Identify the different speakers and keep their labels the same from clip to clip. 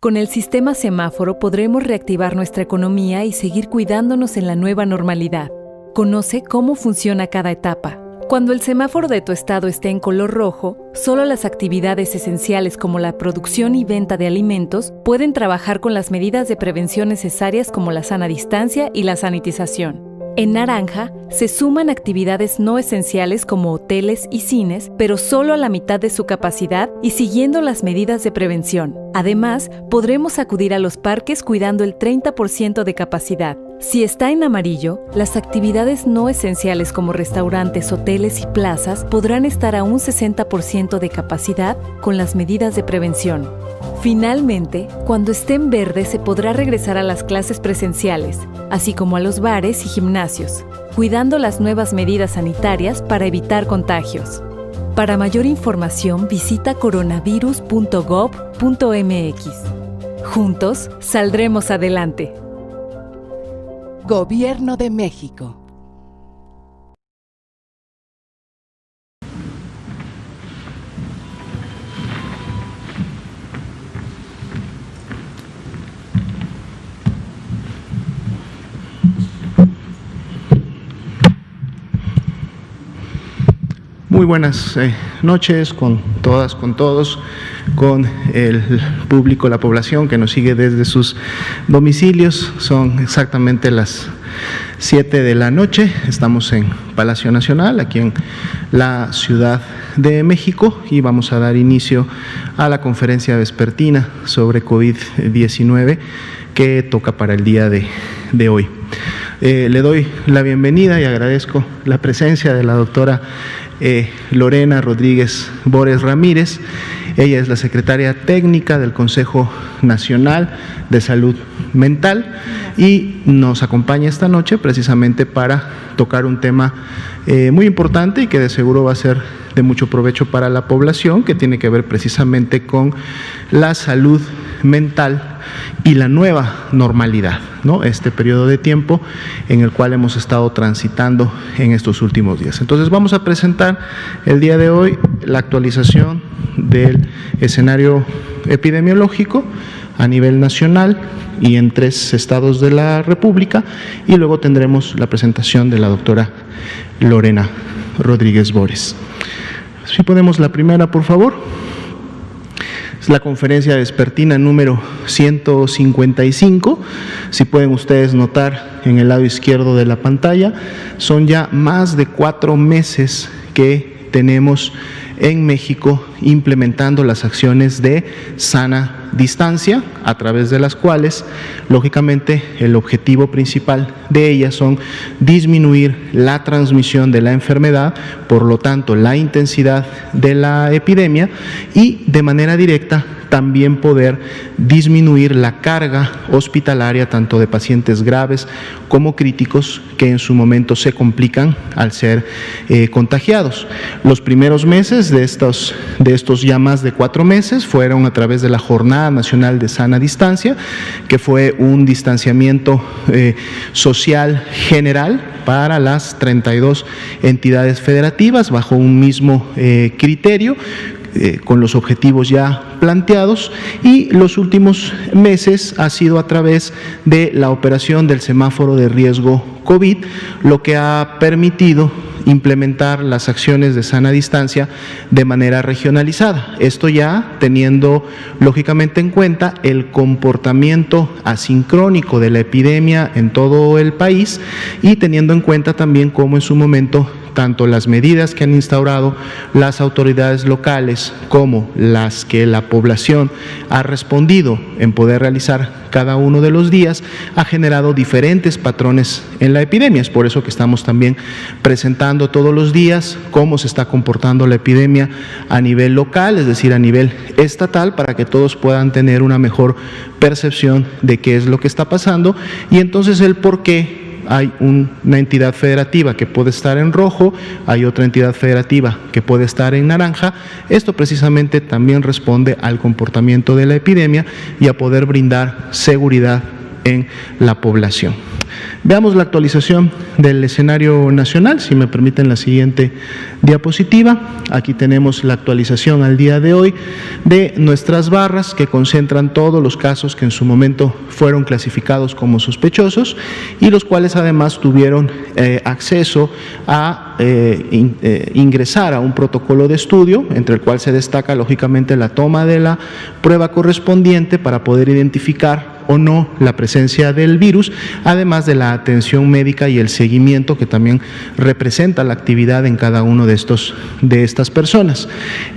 Speaker 1: Con el sistema semáforo podremos reactivar nuestra economía y seguir cuidándonos en la nueva normalidad. Conoce cómo funciona cada etapa. Cuando el semáforo de tu estado esté en color rojo, solo las actividades esenciales como la producción y venta de alimentos pueden trabajar con las medidas de prevención necesarias como la sana distancia y la sanitización. En naranja, se suman actividades no esenciales como hoteles y cines, pero solo a la mitad de su capacidad y siguiendo las medidas de prevención. Además, podremos acudir a los parques cuidando el 30% de capacidad. Si está en amarillo, las actividades no esenciales como restaurantes, hoteles y plazas podrán estar a un 60% de capacidad con las medidas de prevención. Finalmente, cuando esté en verde se podrá regresar a las clases presenciales, así como a los bares y gimnasios, cuidando las nuevas medidas sanitarias para evitar contagios. Para mayor información visita coronavirus.gov.mx. Juntos saldremos adelante.
Speaker 2: Gobierno de México.
Speaker 3: Muy buenas noches con todas, con todos, con el público, la población que nos sigue desde sus domicilios. Son exactamente las 7 de la noche. Estamos en Palacio Nacional, aquí en la Ciudad de México, y vamos a dar inicio a la conferencia vespertina sobre COVID-19 que toca para el día de hoy. Le doy la bienvenida y agradezco la presencia de la doctora Lorena Rodríguez Bores Ramírez. Ella es la secretaria técnica del Consejo Nacional de Salud Mental y nos acompaña esta noche precisamente para tocar un tema muy importante y que de seguro va a ser de mucho provecho para la población, que tiene que ver precisamente con la salud mental y la nueva normalidad, ¿no? Este periodo de tiempo en el cual hemos estado transitando en estos últimos días. Entonces vamos a presentar el día de hoy la actualización del escenario epidemiológico a nivel nacional y en 3 estados de la República, y luego tendremos la presentación de la doctora Lorena Rodríguez Bores. Si ponemos la primera, por favor. Es la conferencia vespertina número 155. Si pueden ustedes notar en el lado izquierdo de la pantalla, son ya más de 4 meses que tenemos en México implementando las acciones de sana distancia, a través de las cuales, lógicamente, el objetivo principal de ellas son disminuir la transmisión de la enfermedad, por lo tanto, la intensidad de la epidemia, y de manera directa también poder disminuir la carga hospitalaria tanto de pacientes graves como críticos que en su momento se complican al ser contagiados. Los primeros meses de estos ya más de 4 meses fueron a través de la Jornada Nacional de Sana Distancia, que fue un distanciamiento social general para las 32 entidades federativas bajo un mismo criterio, con los objetivos ya planteados, y los últimos meses ha sido a través de la operación del semáforo de riesgo COVID, lo que ha permitido implementar las acciones de sana distancia de manera regionalizada. Esto ya teniendo lógicamente en cuenta el comportamiento asincrónico de la epidemia en todo el país, y teniendo en cuenta también cómo en su momento tanto las medidas que han instaurado las autoridades locales como las que la población ha respondido en poder realizar cada uno de los días, ha generado diferentes patrones en la epidemia. Es por eso que estamos también presentando todos los días cómo se está comportando la epidemia a nivel local, es decir, a nivel estatal, para que todos puedan tener una mejor percepción de qué es lo que está pasando, y entonces el por qué hay una entidad federativa que puede estar en rojo, hay otra entidad federativa que puede estar en naranja. Esto precisamente también responde al comportamiento de la epidemia y a poder brindar seguridad en la población. Veamos la actualización del escenario nacional, si me permiten la siguiente diapositiva. Aquí tenemos la actualización al día de hoy de nuestras barras que concentran todos los casos que en su momento fueron clasificados como sospechosos y los cuales además tuvieron acceso a ingresar a un protocolo de estudio, entre el cual se destaca lógicamente la toma de la prueba correspondiente para poder identificar o no la presencia del virus, además de la atención médica y el seguimiento que también representa la actividad en cada uno de estas personas.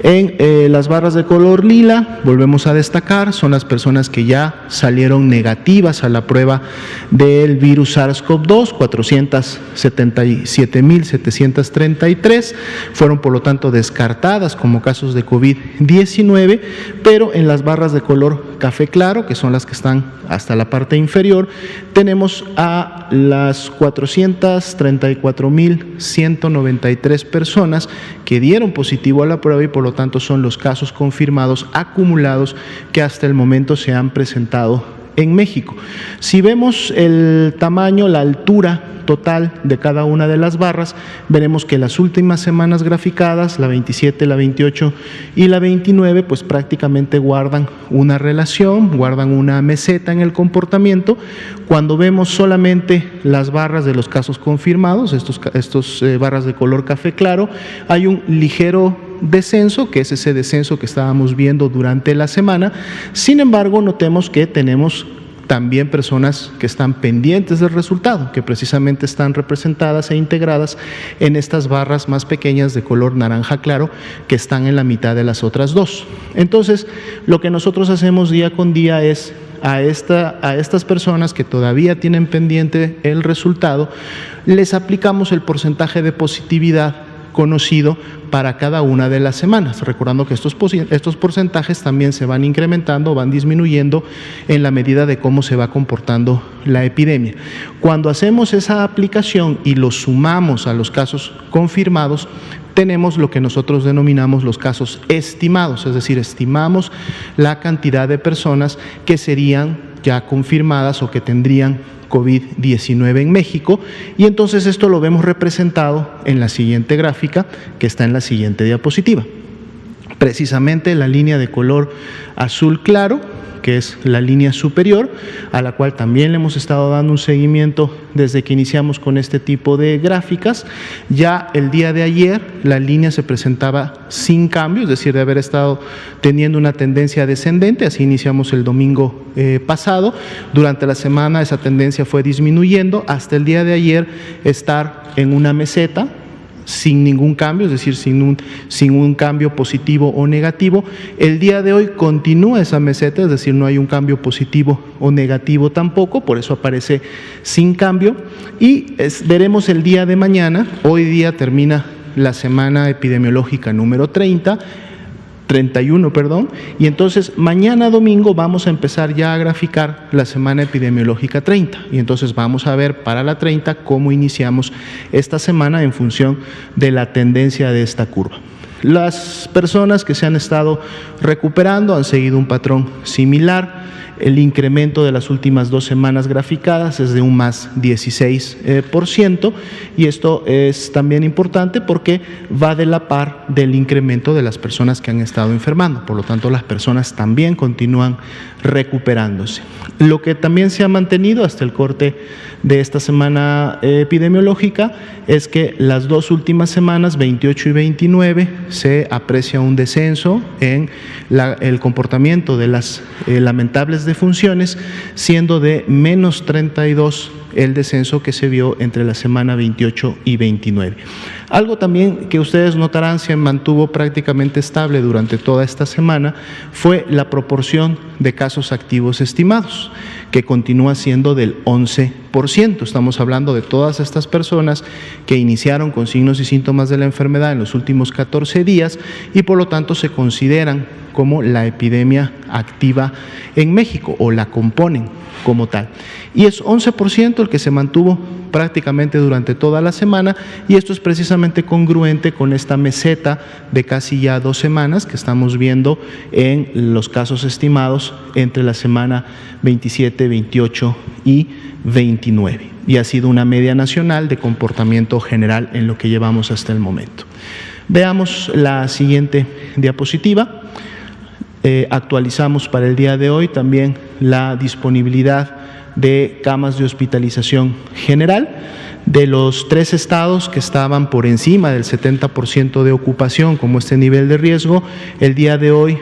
Speaker 3: En las barras de color lila, volvemos a destacar, son las personas que ya salieron negativas a la prueba del virus SARS-CoV-2, 477.733, fueron por lo tanto descartadas como casos de COVID-19, pero en las barras de color café claro, que son las que están hasta la parte inferior, tenemos a las 434.193 personas que dieron positivo a la prueba y por lo tanto son los casos confirmados acumulados que hasta el momento se han presentado en México. Si vemos el tamaño, la altura total de cada una de las barras, veremos que las últimas semanas graficadas, la 27, la 28 y la 29, pues prácticamente guardan una relación, guardan una meseta en el comportamiento. Cuando vemos solamente las barras de los casos confirmados, estos barras de color café claro, hay un ligero descenso, que es ese descenso que estábamos viendo durante la semana. Sin embargo, notemos que tenemos también personas que están pendientes del resultado, que precisamente están representadas e integradas en estas barras más pequeñas de color naranja claro, que están en la mitad de las otras dos. Entonces, lo que nosotros hacemos día con día es a estas personas que todavía tienen pendiente el resultado, les aplicamos el porcentaje de positividad conocido para cada una de las semanas, recordando que estos porcentajes también se van incrementando, van disminuyendo en la medida de cómo se va comportando la epidemia. Cuando hacemos esa aplicación y lo sumamos a los casos confirmados, tenemos lo que nosotros denominamos los casos estimados, es decir, estimamos la cantidad de personas que serían ya confirmadas o que tendrían COVID-19 en México, y entonces esto lo vemos representado en la siguiente gráfica que está en la siguiente diapositiva. Precisamente la línea de color azul claro, que es la línea superior, a la cual también le hemos estado dando un seguimiento desde que iniciamos con este tipo de gráficas. Ya el día de ayer la línea se presentaba sin cambio, es decir, de haber estado teniendo una tendencia descendente, así iniciamos el domingo pasado. Durante la semana esa tendencia fue disminuyendo hasta el día de ayer estar en una meseta, sin ningún cambio, es decir, sin un cambio positivo o negativo. El día de hoy continúa esa meseta, es decir, no hay un cambio positivo o negativo tampoco, por eso aparece sin cambio. Y veremos el día de mañana, hoy día termina la semana epidemiológica número 31, y entonces mañana domingo vamos a empezar ya a graficar la semana epidemiológica 30, y entonces vamos a ver para la 30 cómo iniciamos esta semana en función de la tendencia de esta curva. Las personas que se han estado recuperando han seguido un patrón similar. El incremento de las últimas 2 semanas graficadas es de un más 16%, y esto es también importante porque va de la par del incremento de las personas que han estado enfermando. Por lo tanto, las personas también continúan recuperándose. Lo que también se ha mantenido hasta el corte de esta semana epidemiológica es que las 2 últimas semanas, 28 y 29, se aprecia un descenso en el comportamiento de las lamentables defunciones, siendo de menos 32 el descenso que se vio entre la semana 28 y 29. Algo también que ustedes notarán se mantuvo prácticamente estable durante toda esta semana fue la proporción de casos activos estimados, que continúa siendo del 11%. Estamos hablando de todas estas personas que iniciaron con signos y síntomas de la enfermedad en los últimos 14 días y por lo tanto se consideran como la epidemia activa en México, o la componen como tal. Y es 11% el que se mantuvo prácticamente durante toda la semana, y esto es precisamente congruente con esta meseta de casi ya 2 semanas que estamos viendo en los casos estimados entre la semana 27, 28 y 29. Y ha sido una media nacional de comportamiento general en lo que llevamos hasta el momento. Veamos la siguiente diapositiva. Actualizamos para el día de hoy también la disponibilidad de camas de hospitalización general de los 3 estados que estaban por encima del 70% de ocupación como este nivel de riesgo. El día de hoy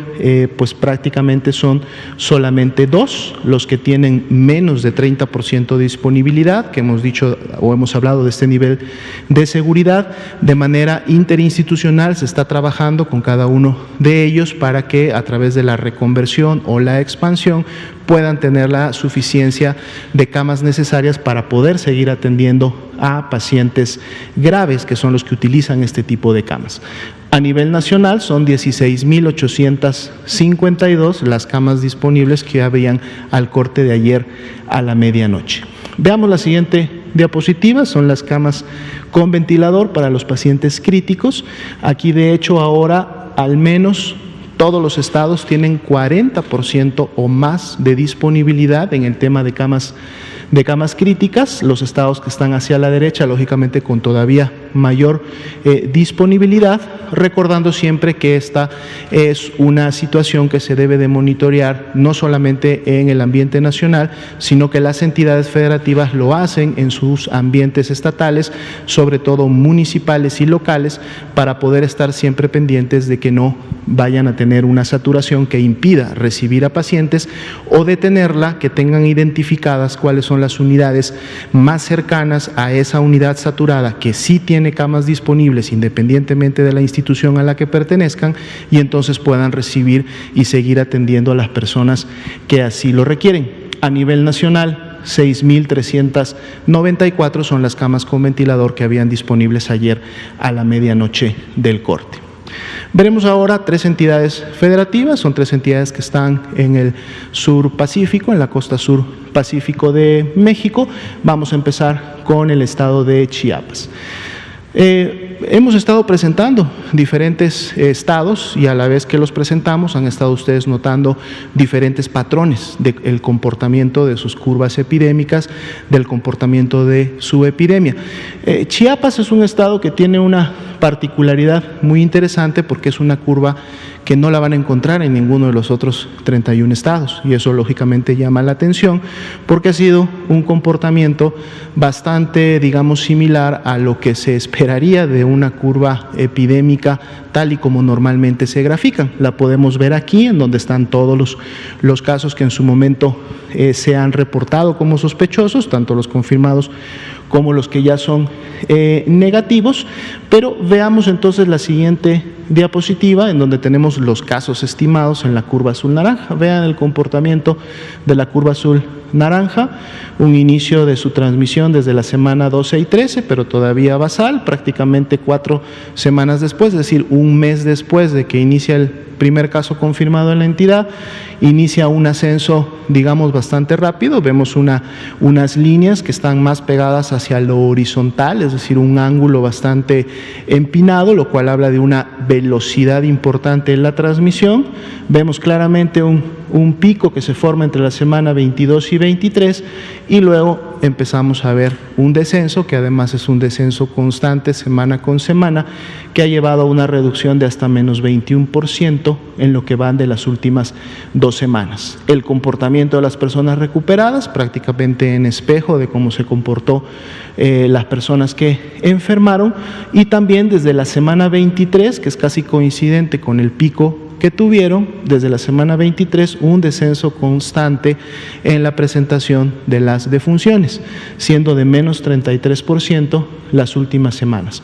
Speaker 3: pues prácticamente son solamente 2 los que tienen menos de 30% de disponibilidad, que hemos dicho o hemos hablado de este nivel de seguridad. De manera interinstitucional se está trabajando con cada uno de ellos para que a través de la reconversión o la expansión puedan tener la suficiencia de camas necesarias para poder seguir atendiendo a pacientes graves, que son los que utilizan este tipo de camas. A nivel nacional son 16.852 las camas disponibles que habían al corte de ayer a la medianoche. Veamos la siguiente diapositiva, son las camas con ventilador para los pacientes críticos. Aquí de hecho ahora al menos todos los estados tienen 40% o más de disponibilidad en el tema de camas críticas. Los estados que están hacia la derecha, lógicamente con todavía mayor disponibilidad, recordando siempre que esta es una situación que se debe de monitorear no solamente en el ambiente nacional, sino que las entidades federativas lo hacen en sus ambientes estatales, sobre todo municipales y locales, para poder estar siempre pendientes de que no vayan a tener una saturación que impida recibir a pacientes, o detenerla, que tengan identificadas cuáles son las unidades más cercanas a esa unidad saturada que sí tiene camas disponibles independientemente de la institución a la que pertenezcan, y entonces puedan recibir y seguir atendiendo a las personas que así lo requieren. A nivel nacional, 6.394 son las camas con ventilador que habían disponibles ayer a la medianoche del corte. Veremos ahora 3 entidades federativas, son 3 entidades que están en el sur Pacífico, en la costa sur Pacífico de México. Vamos a empezar con el estado de Chiapas. Hemos estado presentando diferentes estados, y a la vez que los presentamos han estado ustedes notando diferentes patrones del comportamiento de sus curvas epidémicas, del comportamiento de su epidemia. Chiapas es un estado que tiene una particularidad muy interesante, porque es una curva que no la van a encontrar en ninguno de los otros 31 estados, y eso lógicamente llama la atención, porque ha sido un comportamiento bastante, digamos, similar a lo que se esperaría de una curva epidémica tal y como normalmente se grafican. La podemos ver aquí, en donde están todos los casos que en su momento se han reportado como sospechosos, tanto los confirmados como los que ya son negativos. Pero veamos entonces la siguiente diapositiva, en donde tenemos los casos estimados en la curva azul naranja. Vean el comportamiento de la curva azul naranja, un inicio de su transmisión desde la semana 12 y 13, pero todavía basal, prácticamente 4 semanas después, es decir, un mes después de que inicia el primer caso confirmado en la entidad, inicia un ascenso, digamos, bastante rápido. Vemos unas líneas que están más pegadas hacia lo horizontal, es decir, un ángulo bastante empinado, lo cual habla de una velocidad importante en la transmisión. Vemos claramente un pico que se forma entre la semana 22 y 23, y luego empezamos a ver un descenso, que además es un descenso constante semana con semana, que ha llevado a una reducción de hasta menos 21% en lo que van de las últimas 2 semanas. El comportamiento de las personas recuperadas, prácticamente en espejo de cómo se comportó las personas que enfermaron, y también desde la semana 23, que es casi coincidente con el pico que tuvieron, desde la semana 23, un descenso constante en la presentación de las defunciones, siendo de menos 33% las últimas semanas.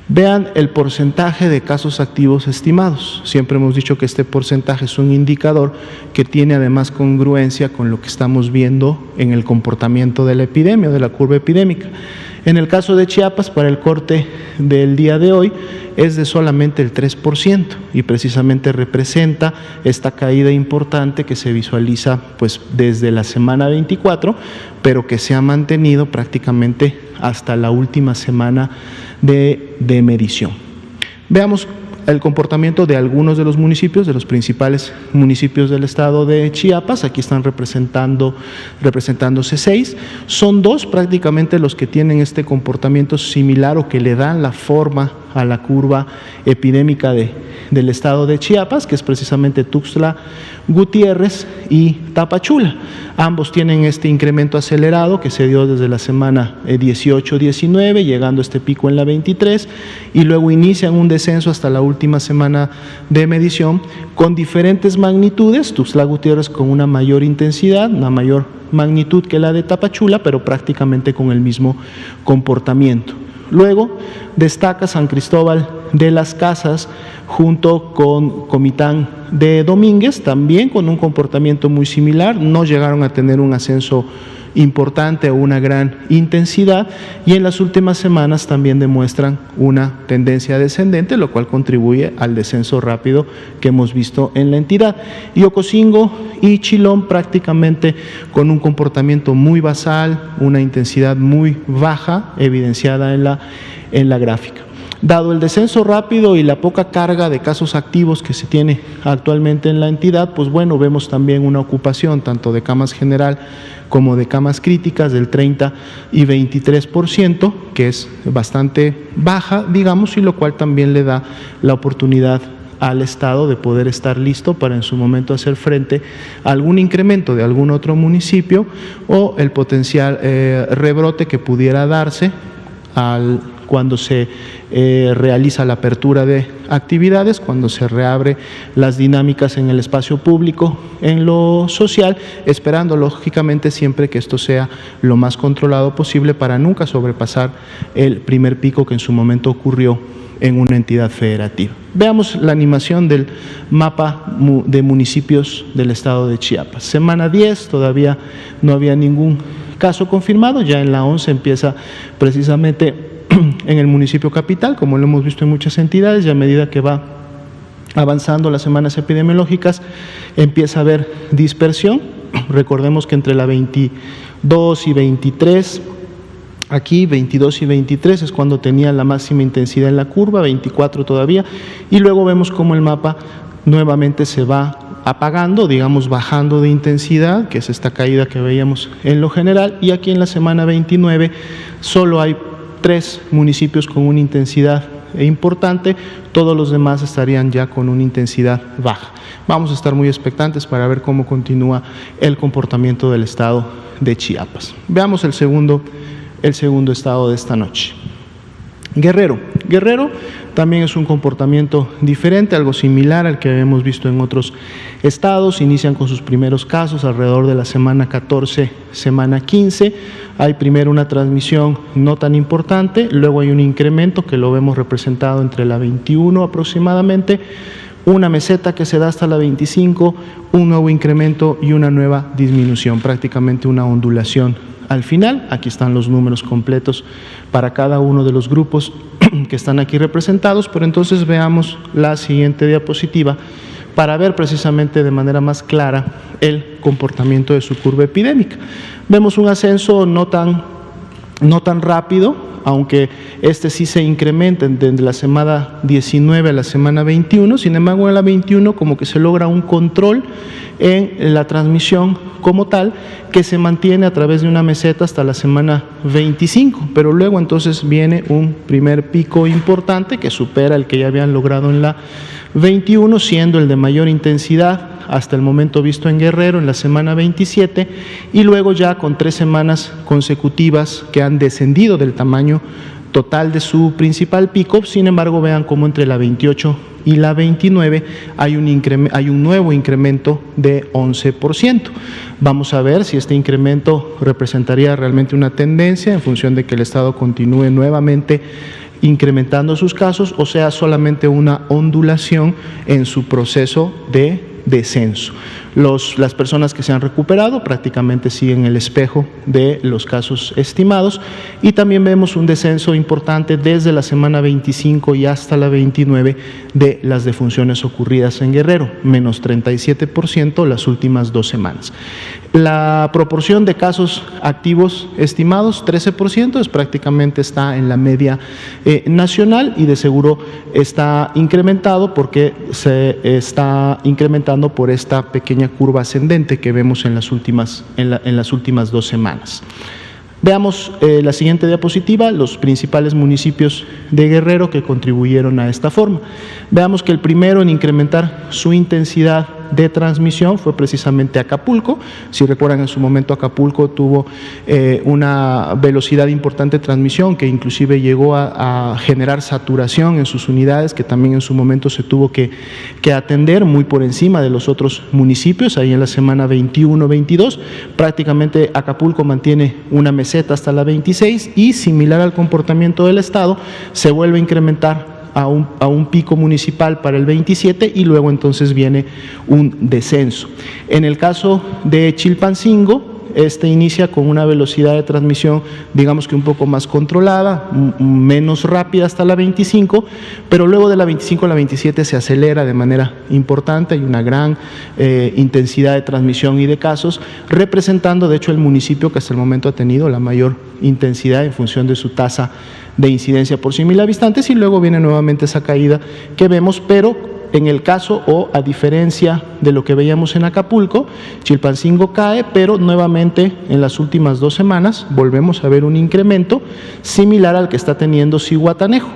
Speaker 3: Vean el porcentaje de casos activos estimados. Siempre hemos dicho que este porcentaje es un indicador que tiene además congruencia con lo que estamos viendo en el comportamiento de la epidemia, de la curva epidémica. En el caso de Chiapas, para el corte del día de hoy, es de solamente el 3% y precisamente representa esta caída importante que se visualiza pues desde la semana 24, pero que se ha mantenido prácticamente hasta la última semana de medición. Veamos el comportamiento de algunos de los municipios, de los principales municipios del estado de Chiapas. Aquí están representándose 6. Son 2 prácticamente los que tienen este comportamiento similar o que le dan la forma a la curva epidémica del estado de Chiapas, que es precisamente Tuxtla Gutiérrez y Tapachula. Ambos tienen este incremento acelerado que se dio desde la semana 18-19, llegando a este pico en la 23, y luego inician un descenso hasta la última semana de medición con diferentes magnitudes. Tuxtla Gutiérrez con una mayor intensidad, una mayor magnitud que la de Tapachula, pero prácticamente con el mismo comportamiento. Luego destaca San Cristóbal de las Casas junto con Comitán de Domínguez, también con un comportamiento muy similar. No llegaron a tener un ascenso importante o una gran intensidad, y en las últimas semanas también demuestran una tendencia descendente, lo cual contribuye al descenso rápido que hemos visto en la entidad. Y Ocosingo y Chilón prácticamente con un comportamiento muy basal, una intensidad muy baja evidenciada en la gráfica. Dado el descenso rápido y la poca carga de casos activos que se tiene actualmente en la entidad, pues bueno, vemos también una ocupación tanto de camas general como de camas críticas del 30 y 23%, que es bastante baja, digamos, y lo cual también le da la oportunidad al Estado de poder estar listo para en su momento hacer frente a algún incremento de algún otro municipio o el potencial rebrote que pudiera darse cuando se realiza la apertura de actividades, cuando se reabre las dinámicas en el espacio público, en lo social, esperando lógicamente siempre que esto sea lo más controlado posible para nunca sobrepasar el primer pico que en su momento ocurrió en una entidad federativa. Veamos la animación del mapa de municipios del estado de Chiapas. Semana 10 todavía no había ningún caso confirmado, ya en la 11 empieza precisamente en el municipio capital, como lo hemos visto en muchas entidades, y a medida que va avanzando las semanas epidemiológicas empieza a haber dispersión. Recordemos que entre la 22 y 23, aquí 22 y 23 es cuando tenía la máxima intensidad en la curva, 24 todavía, y luego vemos cómo el mapa nuevamente se va apagando, digamos bajando de intensidad, que es esta caída que veíamos en lo general, y aquí en la semana 29 solo hay 3 municipios con una intensidad importante, todos los demás estarían ya con una intensidad baja. Vamos a estar muy expectantes para ver cómo continúa el comportamiento del estado de Chiapas. Veamos el segundo estado de esta noche. Guerrero también es un comportamiento diferente, algo similar al que hemos visto en otros estados. Inician con sus primeros casos alrededor de la semana 14, semana 15. Hay primero una transmisión no tan importante, luego hay un incremento que lo vemos representado entre la 21 aproximadamente, una meseta que se da hasta la 25, un nuevo incremento y una nueva disminución, prácticamente una ondulación. Al final, aquí están los números completos para cada uno de los grupos que están aquí representados, pero entonces veamos la siguiente diapositiva para ver precisamente de manera más clara el comportamiento de su curva epidémica. Vemos un ascenso no tan rápido, aunque este sí se incrementa desde la semana 19 a la semana 21, sin embargo en la 21 como que se logra un control en la transmisión como tal, que se mantiene a través de una meseta hasta la semana 25, pero luego entonces viene un primer pico importante que supera el que ya habían logrado en la 21, siendo el de mayor intensidad hasta el momento visto en Guerrero en la semana 27, y luego ya con 3 semanas consecutivas que han descendido del tamaño total de su principal pico. Sin embargo, vean cómo entre la 28 y la 29 hay un nuevo incremento de 11%. Vamos a ver si este incremento representaría realmente una tendencia en función de que el Estado continúe nuevamente incrementando sus casos, o sea solamente una ondulación en su proceso de descenso. Las personas que se han recuperado prácticamente siguen el espejo de los casos estimados, y también vemos un descenso importante desde la semana 25 y hasta la 29 de las defunciones ocurridas en Guerrero, menos 37% las últimas 2 semanas. La proporción de casos activos estimados, 13%, prácticamente está en la media nacional, y de seguro está incrementado porque se está incrementando por esta pequeña curva ascendente que vemos en las últimas 2 semanas. Veamos la siguiente diapositiva, los principales municipios de Guerrero que contribuyeron a esta forma. Veamos que el primero en incrementar su intensidad de transmisión fue precisamente Acapulco. Si recuerdan, en su momento Acapulco tuvo una velocidad importante de transmisión que inclusive llegó a generar saturación en sus unidades, que también en su momento se tuvo que atender muy por encima de los otros municipios. Ahí en la semana 21-22 prácticamente Acapulco mantiene una meseta hasta la 26, y similar al comportamiento del estado se vuelve a incrementar a un pico municipal para el 27, y luego entonces viene un descenso. En el caso de Chilpancingo, inicia con una velocidad de transmisión, digamos que un poco más controlada, menos rápida hasta la 25, pero luego de la 25 a la 27 se acelera de manera importante. Hay una gran intensidad de transmisión y de casos, representando de hecho el municipio que hasta el momento ha tenido la mayor intensidad en función de su tasa de incidencia por 100.000 habitantes, y luego viene nuevamente esa caída que vemos, pero en el caso, o a diferencia de lo que veíamos en Acapulco, Chilpancingo cae, pero nuevamente en las últimas 2 semanas volvemos a ver un incremento similar al que está teniendo Zihuatanejo,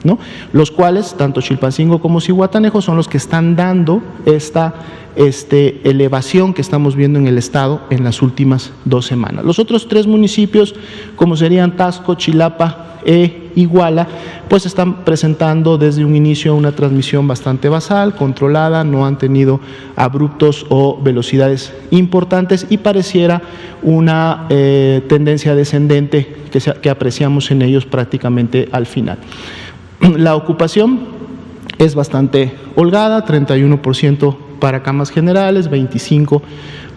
Speaker 3: ¿no? Los cuales, tanto Chilpancingo como Zihuatanejo, son los que están dando esta elevación que estamos viendo en el estado en las últimas 2 semanas. Los otros 3 municipios, como serían Taxco, Chilapa e Iguala, pues están presentando desde un inicio una transmisión bastante basal, controlada, no han tenido abruptos o velocidades importantes, y pareciera una tendencia descendente que apreciamos en ellos prácticamente al final. La ocupación es bastante holgada, 31% para camas generales, 25%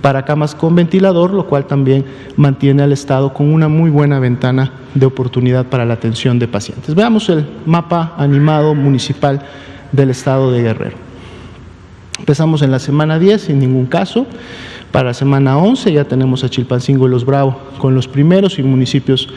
Speaker 3: para camas con ventilador, lo cual también mantiene al estado con una muy buena ventana de oportunidad para la atención de pacientes. Veamos el mapa animado municipal del estado de Guerrero. Empezamos en la semana 10 sin ningún caso. Para la semana 11 ya tenemos a Chilpancingo y Los Bravo con los primeros y municipios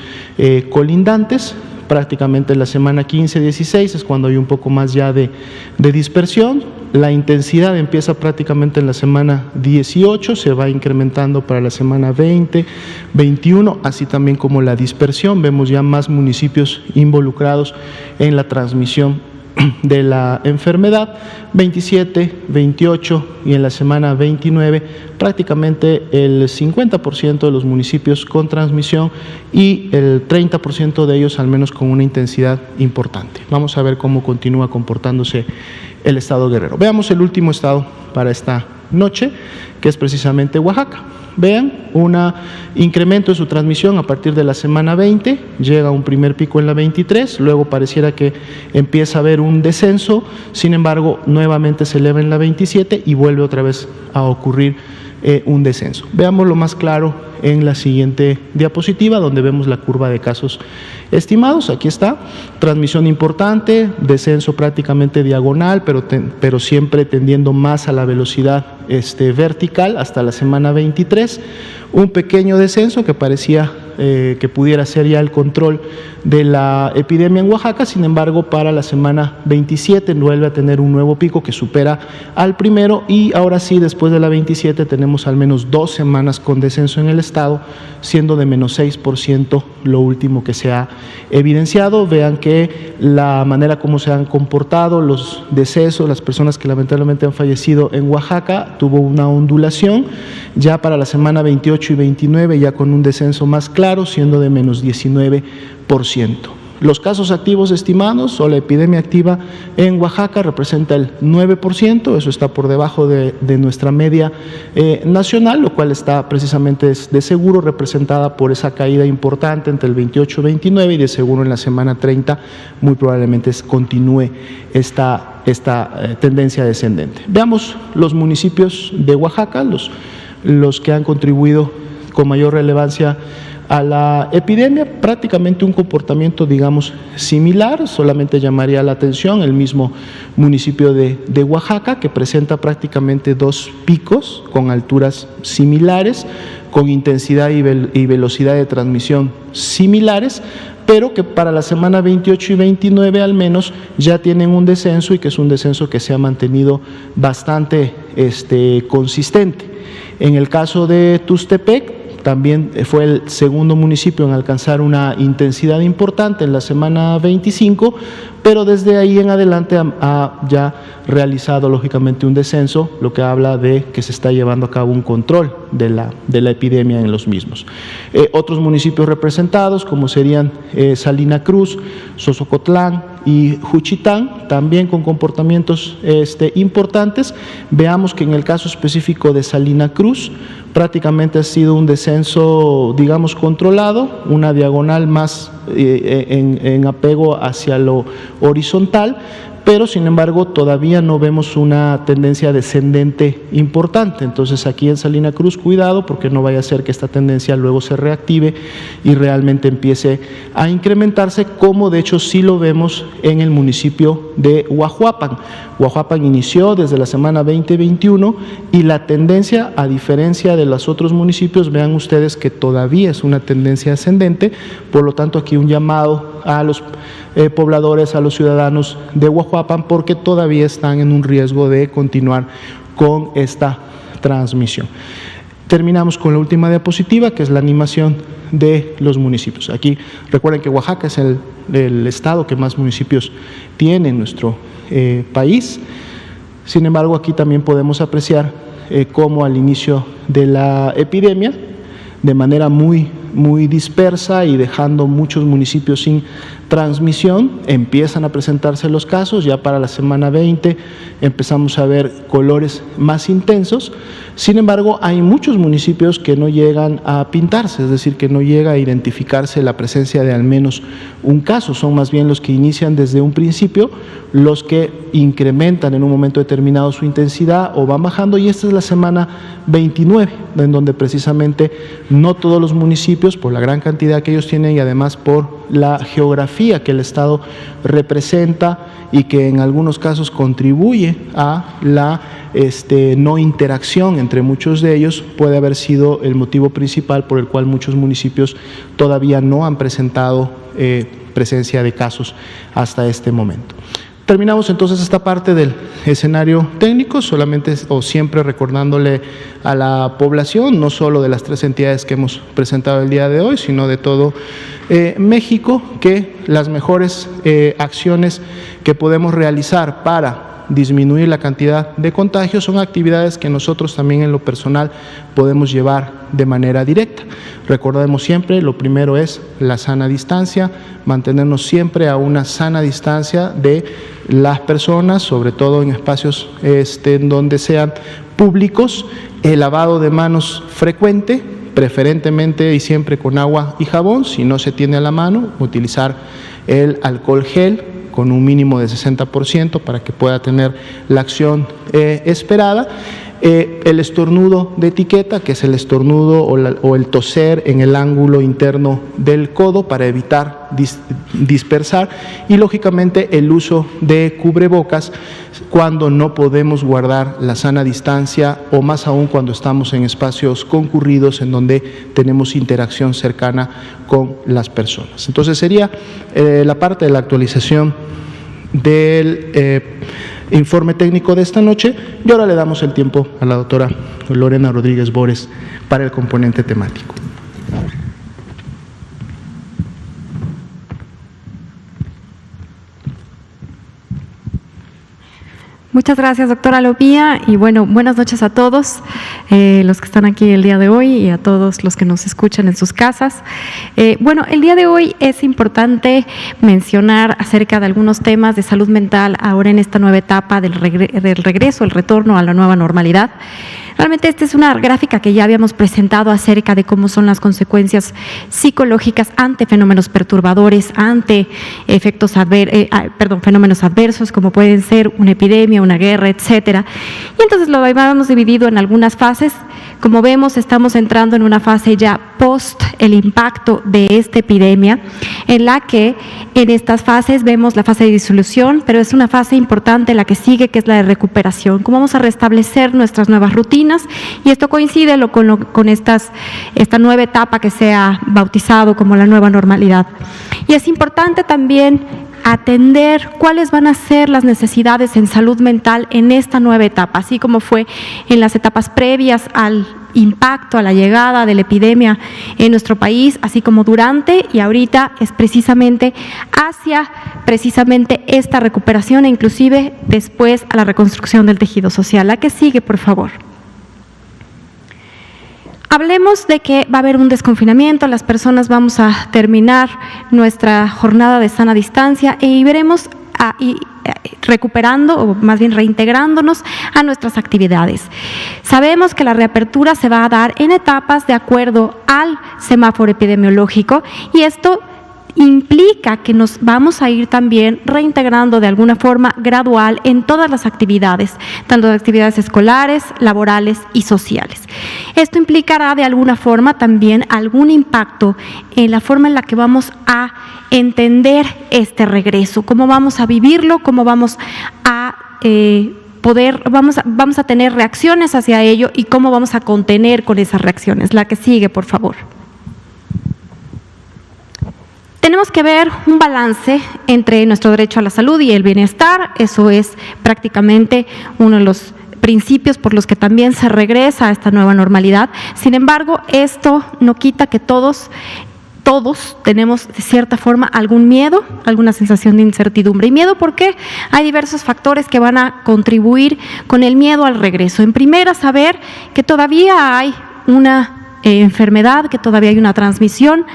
Speaker 3: colindantes. Prácticamente en la semana 15-16 es cuando hay un poco más ya de dispersión. La intensidad empieza prácticamente en la semana 18, se va incrementando para la semana 20, 21, así también como la dispersión. Vemos ya más municipios involucrados en la transmisión de la enfermedad, 27, 28 y en la semana 29 prácticamente el 50% de los municipios con transmisión y el 30% de ellos al menos con una intensidad importante. Vamos a ver cómo continúa comportándose el estado Guerrero. Veamos el último estado para esta noche, que es precisamente Oaxaca. Vean, un incremento de su transmisión a partir de la semana 20, llega a un primer pico en la 23, luego pareciera que empieza a haber un descenso, sin embargo, nuevamente se eleva en la 27 y vuelve otra vez a ocurrir un descenso. Veámoslo más claro en la siguiente diapositiva, donde vemos la curva de casos estimados. Aquí está, transmisión importante, descenso prácticamente diagonal, pero siempre tendiendo más a la velocidad vertical hasta la semana 23, un pequeño descenso que parecía que pudiera ser ya el control de la epidemia en Oaxaca. Sin embargo, para la semana 27 vuelve a tener un nuevo pico que supera al primero, y ahora sí, después de la 27 tenemos al menos 2 semanas con descenso en el estado, siendo de menos 6% lo último que se ha evidenciado. Vean que la manera como se han comportado los decesos, las personas que lamentablemente han fallecido en Oaxaca, tuvo una ondulación ya para la semana 28 y 29, ya con un descenso más claro, siendo de menos 19%. Los casos activos estimados o la epidemia activa en Oaxaca representa el 9%, eso está por debajo de nuestra media nacional, lo cual está precisamente de seguro representada por esa caída importante entre el 28 y 29 y de seguro en la semana 30 muy probablemente continúe esta tendencia descendente. Veamos los municipios de Oaxaca, los que han contribuido con mayor relevancia a la epidemia, prácticamente un comportamiento, digamos, similar. Solamente llamaría la atención el mismo municipio de Oaxaca, que presenta prácticamente dos picos con alturas similares, con intensidad y velocidad de transmisión similares, pero que para la semana 28 y 29 al menos ya tienen un descenso, y que es un descenso que se ha mantenido bastante consistente. En el caso de Tuxtepec, también fue el segundo municipio en alcanzar una intensidad importante en la semana 25, pero desde ahí en adelante ha ya realizado lógicamente un descenso, lo que habla de que se está llevando a cabo un control de la epidemia en los mismos. Otros municipios representados, como serían Salina Cruz, Xozocotlán y Juchitán, también con comportamientos importantes. Veamos que en el caso específico de Salina Cruz, prácticamente ha sido un descenso, digamos, controlado, una diagonal más en apego hacia lo horizontal, pero sin embargo todavía no vemos una tendencia descendente importante. Entonces aquí en Salina Cruz, cuidado, porque no vaya a ser que esta tendencia luego se reactive y realmente empiece a incrementarse, como de hecho sí lo vemos en el municipio de Huajuapan. Huajuapan inició desde la semana 20-21 y la tendencia, a diferencia de los otros municipios, vean ustedes que todavía es una tendencia ascendente. Por lo tanto, aquí un llamado a los pobladores, a los ciudadanos de Huajuapan, porque todavía están en un riesgo de continuar con esta transmisión. Terminamos con la última diapositiva, que es la animación de los municipios. Aquí recuerden que Oaxaca es el estado que más municipios tiene en nuestro país. Sin embargo, aquí también podemos apreciar cómo al inicio de la epidemia, de manera muy dispersa y dejando muchos municipios sin transmisión, empiezan a presentarse los casos. Ya para la semana 20 empezamos a ver colores más intensos. Sin embargo, hay muchos municipios que no llegan a pintarse, es decir, que no llega a identificarse la presencia de al menos un caso. Son más bien los que inician desde un principio, los que incrementan en un momento determinado su intensidad o van bajando, y esta es la semana 29, en donde precisamente no todos los municipios, por la gran cantidad que ellos tienen y además por la geografía que el estado representa y que en algunos casos contribuye a la no interacción entre muchos de ellos, puede haber sido el motivo principal por el cual muchos municipios todavía no han presentado presencia de casos hasta este momento. Terminamos entonces esta parte del escenario técnico, solamente o siempre recordándole a la población, no solo de las tres entidades que hemos presentado el día de hoy, sino de todo México, que las mejores acciones que podemos realizar para disminuir la cantidad de contagios son actividades que nosotros también en lo personal podemos llevar de manera directa. Recordemos siempre, lo primero es la sana distancia, mantenernos siempre a una sana distancia de las personas, sobre todo en espacios en donde sean públicos, el lavado de manos frecuente, preferentemente y siempre con agua y jabón. Si no se tiene a la mano, utilizar el alcohol gel con un mínimo de 60% para que pueda tener la acción esperada. El estornudo de etiqueta, que es el estornudo o el toser en el ángulo interno del codo para evitar dispersar, y lógicamente el uso de cubrebocas cuando no podemos guardar la sana distancia, o más aún cuando estamos en espacios concurridos en donde tenemos interacción cercana con las personas. Entonces sería la parte de la actualización del informe técnico de esta noche, y ahora le damos el tiempo a la doctora Lorena Rodríguez Bores para el componente temático.
Speaker 2: Muchas gracias, doctora Lopía, y bueno, buenas noches a todos los que están aquí el día de hoy y a todos los que nos escuchan en sus casas. Bueno, el día de hoy es importante mencionar acerca de algunos temas de salud mental ahora en esta nueva etapa del regreso, el retorno a la nueva normalidad. Realmente esta es una gráfica que ya habíamos presentado acerca de cómo son las consecuencias psicológicas ante fenómenos perturbadores, ante fenómenos adversos como pueden ser una epidemia, una guerra, etcétera. Y entonces lo habíamos dividido en algunas fases. Como vemos, estamos entrando en una fase ya post el impacto de esta epidemia, en la que en estas fases vemos la fase de disolución, pero es una fase importante la que sigue, que es la de recuperación. Cómo vamos a restablecer nuestras nuevas rutinas, y esto coincide con esta nueva etapa que se ha bautizado como la nueva normalidad. Y es importante también atender cuáles van a ser las necesidades en salud mental en esta nueva etapa, así como fue en las etapas previas al impacto, a la llegada de la epidemia en nuestro país, así como durante, y ahorita es precisamente hacia esta recuperación e inclusive después a la reconstrucción del tejido social. La que sigue, por favor. Hablemos de que va a haber un desconfinamiento, las personas vamos a terminar nuestra jornada de sana distancia y veremos recuperando, o más bien reintegrándonos a nuestras actividades. Sabemos que la reapertura se va a dar en etapas de acuerdo al semáforo epidemiológico, y esto implica que nos vamos a ir también reintegrando de alguna forma gradual en todas las actividades, tanto de actividades escolares, laborales y sociales. Esto implicará de alguna forma también algún impacto en la forma en la que vamos a entender este regreso, cómo vamos a vivirlo, cómo vamos a vamos a tener reacciones hacia ello y cómo vamos a contener con esas reacciones. La que sigue, por favor. Tenemos que ver un balance entre nuestro derecho a la salud y el bienestar. Eso es prácticamente uno de los principios por los que también se regresa a esta nueva normalidad. Sin embargo, esto no quita que todos tenemos de cierta forma algún miedo, alguna sensación de incertidumbre. ¿Y miedo por qué? Hay diversos factores que van a contribuir con el miedo al regreso. En primera, saber que todavía hay una enfermedad, que todavía hay una transmisión,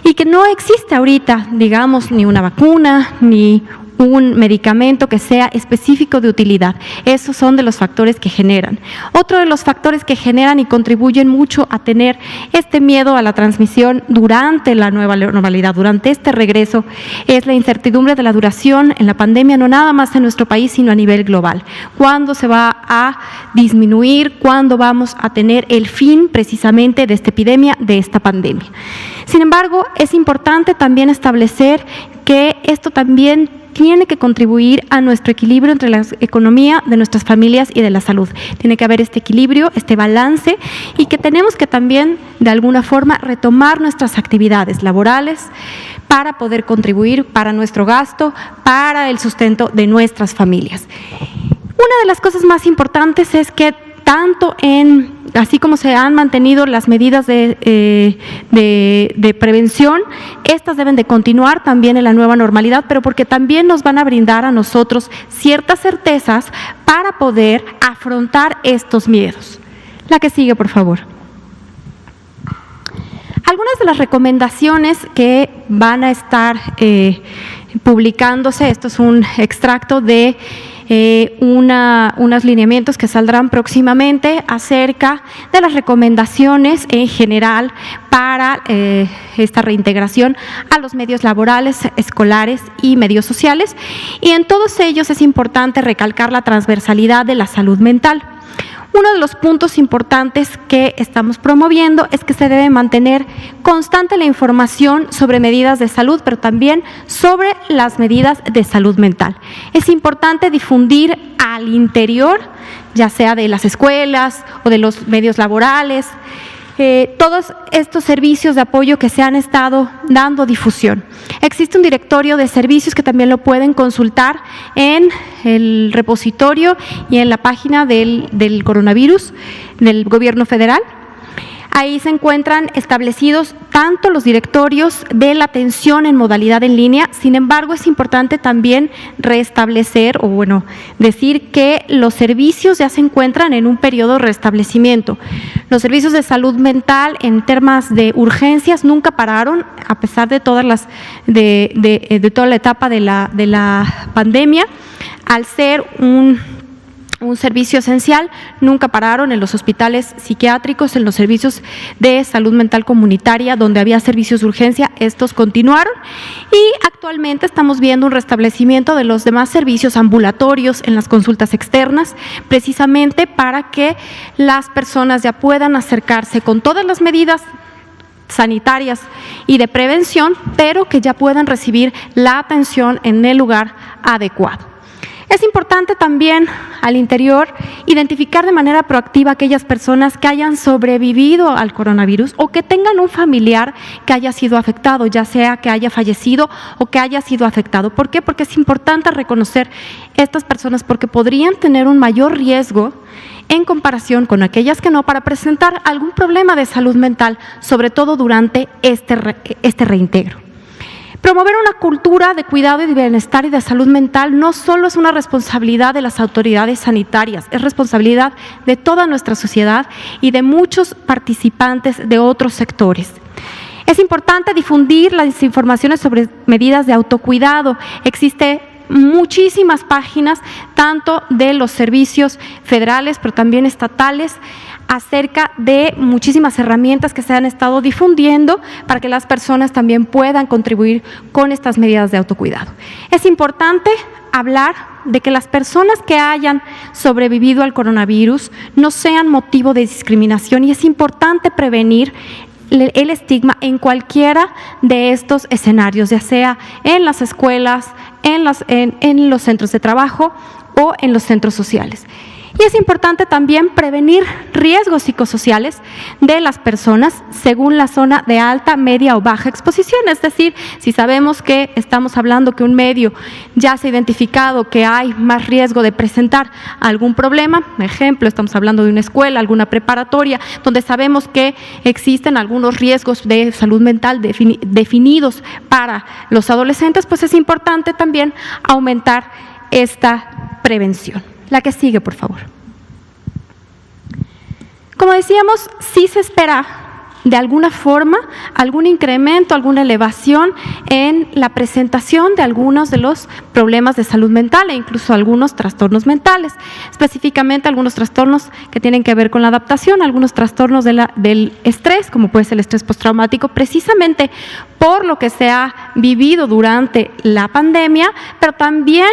Speaker 2: y que no existe ahorita, digamos, ni una vacuna, ni un medicamento que sea específico de utilidad. Esos son de los factores que generan. Otro de los factores que generan y contribuyen mucho a tener este miedo a la transmisión durante la nueva normalidad, durante este regreso, es la incertidumbre de la duración en la pandemia, no nada más en nuestro país, sino a nivel global. ¿Cuándo se va a disminuir? ¿Cuándo vamos a tener el fin precisamente de esta epidemia, de esta pandemia? Sin embargo, es importante también establecer que esto también tiene que contribuir a nuestro equilibrio entre la economía de nuestras familias y de la salud. Tiene que haber este equilibrio, este balance, y que tenemos que también, de alguna forma, retomar nuestras actividades laborales para poder contribuir para nuestro gasto, para el sustento de nuestras familias. Una de las cosas más importantes es que así como se han mantenido las medidas de prevención, estas deben de continuar también en la nueva normalidad, pero porque también nos van a brindar a nosotros ciertas certezas para poder afrontar estos miedos. La que sigue, por favor. Algunas de las recomendaciones que van a estar publicándose, esto es un extracto de unos lineamientos que saldrán próximamente acerca de las recomendaciones en general para esta reintegración a los medios laborales, escolares y medios sociales, y en todos ellos es importante recalcar la transversalidad de la salud mental. Uno de los puntos importantes que estamos promoviendo es que se debe mantener constante la información sobre medidas de salud, pero también sobre las medidas de salud mental. Es importante difundir al interior, ya sea de las escuelas o de los medios laborales, todos estos servicios de apoyo que se han estado dando difusión. Existe un directorio de servicios que también lo pueden consultar en el repositorio y en la página del coronavirus del gobierno federal. Ahí se encuentran establecidos tanto los directorios de la atención en modalidad en línea. Sin embargo, es importante también restablecer decir que los servicios ya se encuentran en un periodo de restablecimiento. Los servicios de salud mental en temas de urgencias nunca pararon, a pesar de todas las de toda la etapa de la pandemia, al ser un servicio esencial, nunca pararon en los hospitales psiquiátricos, en los servicios de salud mental comunitaria, donde había servicios de urgencia, estos continuaron, y actualmente estamos viendo un restablecimiento de los demás servicios ambulatorios en las consultas externas, precisamente para que las personas ya puedan acercarse con todas las medidas sanitarias y de prevención, pero que ya puedan recibir la atención en el lugar adecuado. Es importante también al interior identificar de manera proactiva aquellas personas que hayan sobrevivido al coronavirus o que tengan un familiar que haya sido afectado, ya sea que haya fallecido o que haya sido afectado. ¿Por qué? Porque es importante reconocer estas personas porque podrían tener un mayor riesgo en comparación con aquellas que no, para presentar algún problema de salud mental, sobre todo durante este reintegro. Promover una cultura de cuidado y de bienestar y de salud mental no solo es una responsabilidad de las autoridades sanitarias, es responsabilidad de toda nuestra sociedad y de muchos participantes de otros sectores. Es importante difundir las informaciones sobre medidas de autocuidado. Existe muchísimas páginas, tanto de los servicios federales, pero también estatales, acerca de muchísimas herramientas que se han estado difundiendo para que las personas también puedan contribuir con estas medidas de autocuidado. Es importante hablar de que las personas que hayan sobrevivido al coronavirus no sean motivo de discriminación y es importante prevenir el estigma en cualquiera de estos escenarios, ya sea en las escuelas, en los centros de trabajo o en los centros sociales. Y es importante también prevenir riesgos psicosociales de las personas según la zona de alta, media o baja exposición. Es decir, si sabemos que estamos hablando que un medio ya se ha identificado que hay más riesgo de presentar algún problema, ejemplo, estamos hablando de una escuela, alguna preparatoria, donde sabemos que existen algunos riesgos de salud mental definidos para los adolescentes, pues es importante también aumentar esta prevención. La que sigue, por favor. Como decíamos, sí se espera de alguna forma algún incremento, alguna elevación en la presentación de algunos de los problemas de salud mental e incluso algunos trastornos mentales, específicamente algunos trastornos que tienen que ver con la adaptación, algunos trastornos del estrés, como puede ser el estrés postraumático, precisamente por lo que se ha vivido durante la pandemia, pero también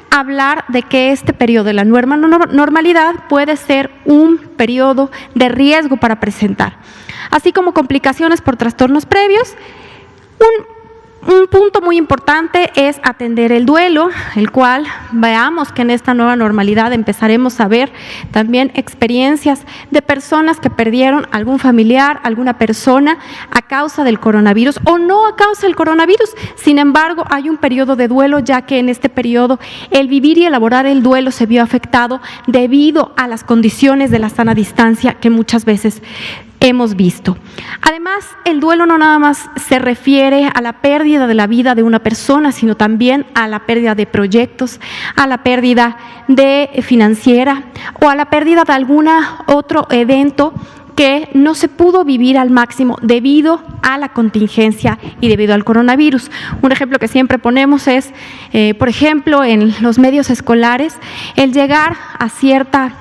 Speaker 2: hablar de que este periodo de la nueva normalidad puede ser un periodo de riesgo para presentar, así como complicaciones por trastornos previos. Un punto muy importante es atender el duelo, el cual veamos que en esta nueva normalidad empezaremos a ver también experiencias de personas que perdieron algún familiar, alguna persona a causa del coronavirus o no a causa del coronavirus. Sin embargo, hay un periodo de duelo, ya que en este periodo el vivir y elaborar el duelo se vio afectado debido a las condiciones de la sana distancia que muchas veces hemos visto. Además, el duelo no nada más se refiere a la pérdida de la vida de una persona, sino también a la pérdida de proyectos, a la pérdida financiera o a la pérdida de algún otro evento que no se pudo vivir al máximo debido a la contingencia y debido al coronavirus. Un ejemplo que siempre ponemos es, por ejemplo, en los medios escolares, el llegar a cierta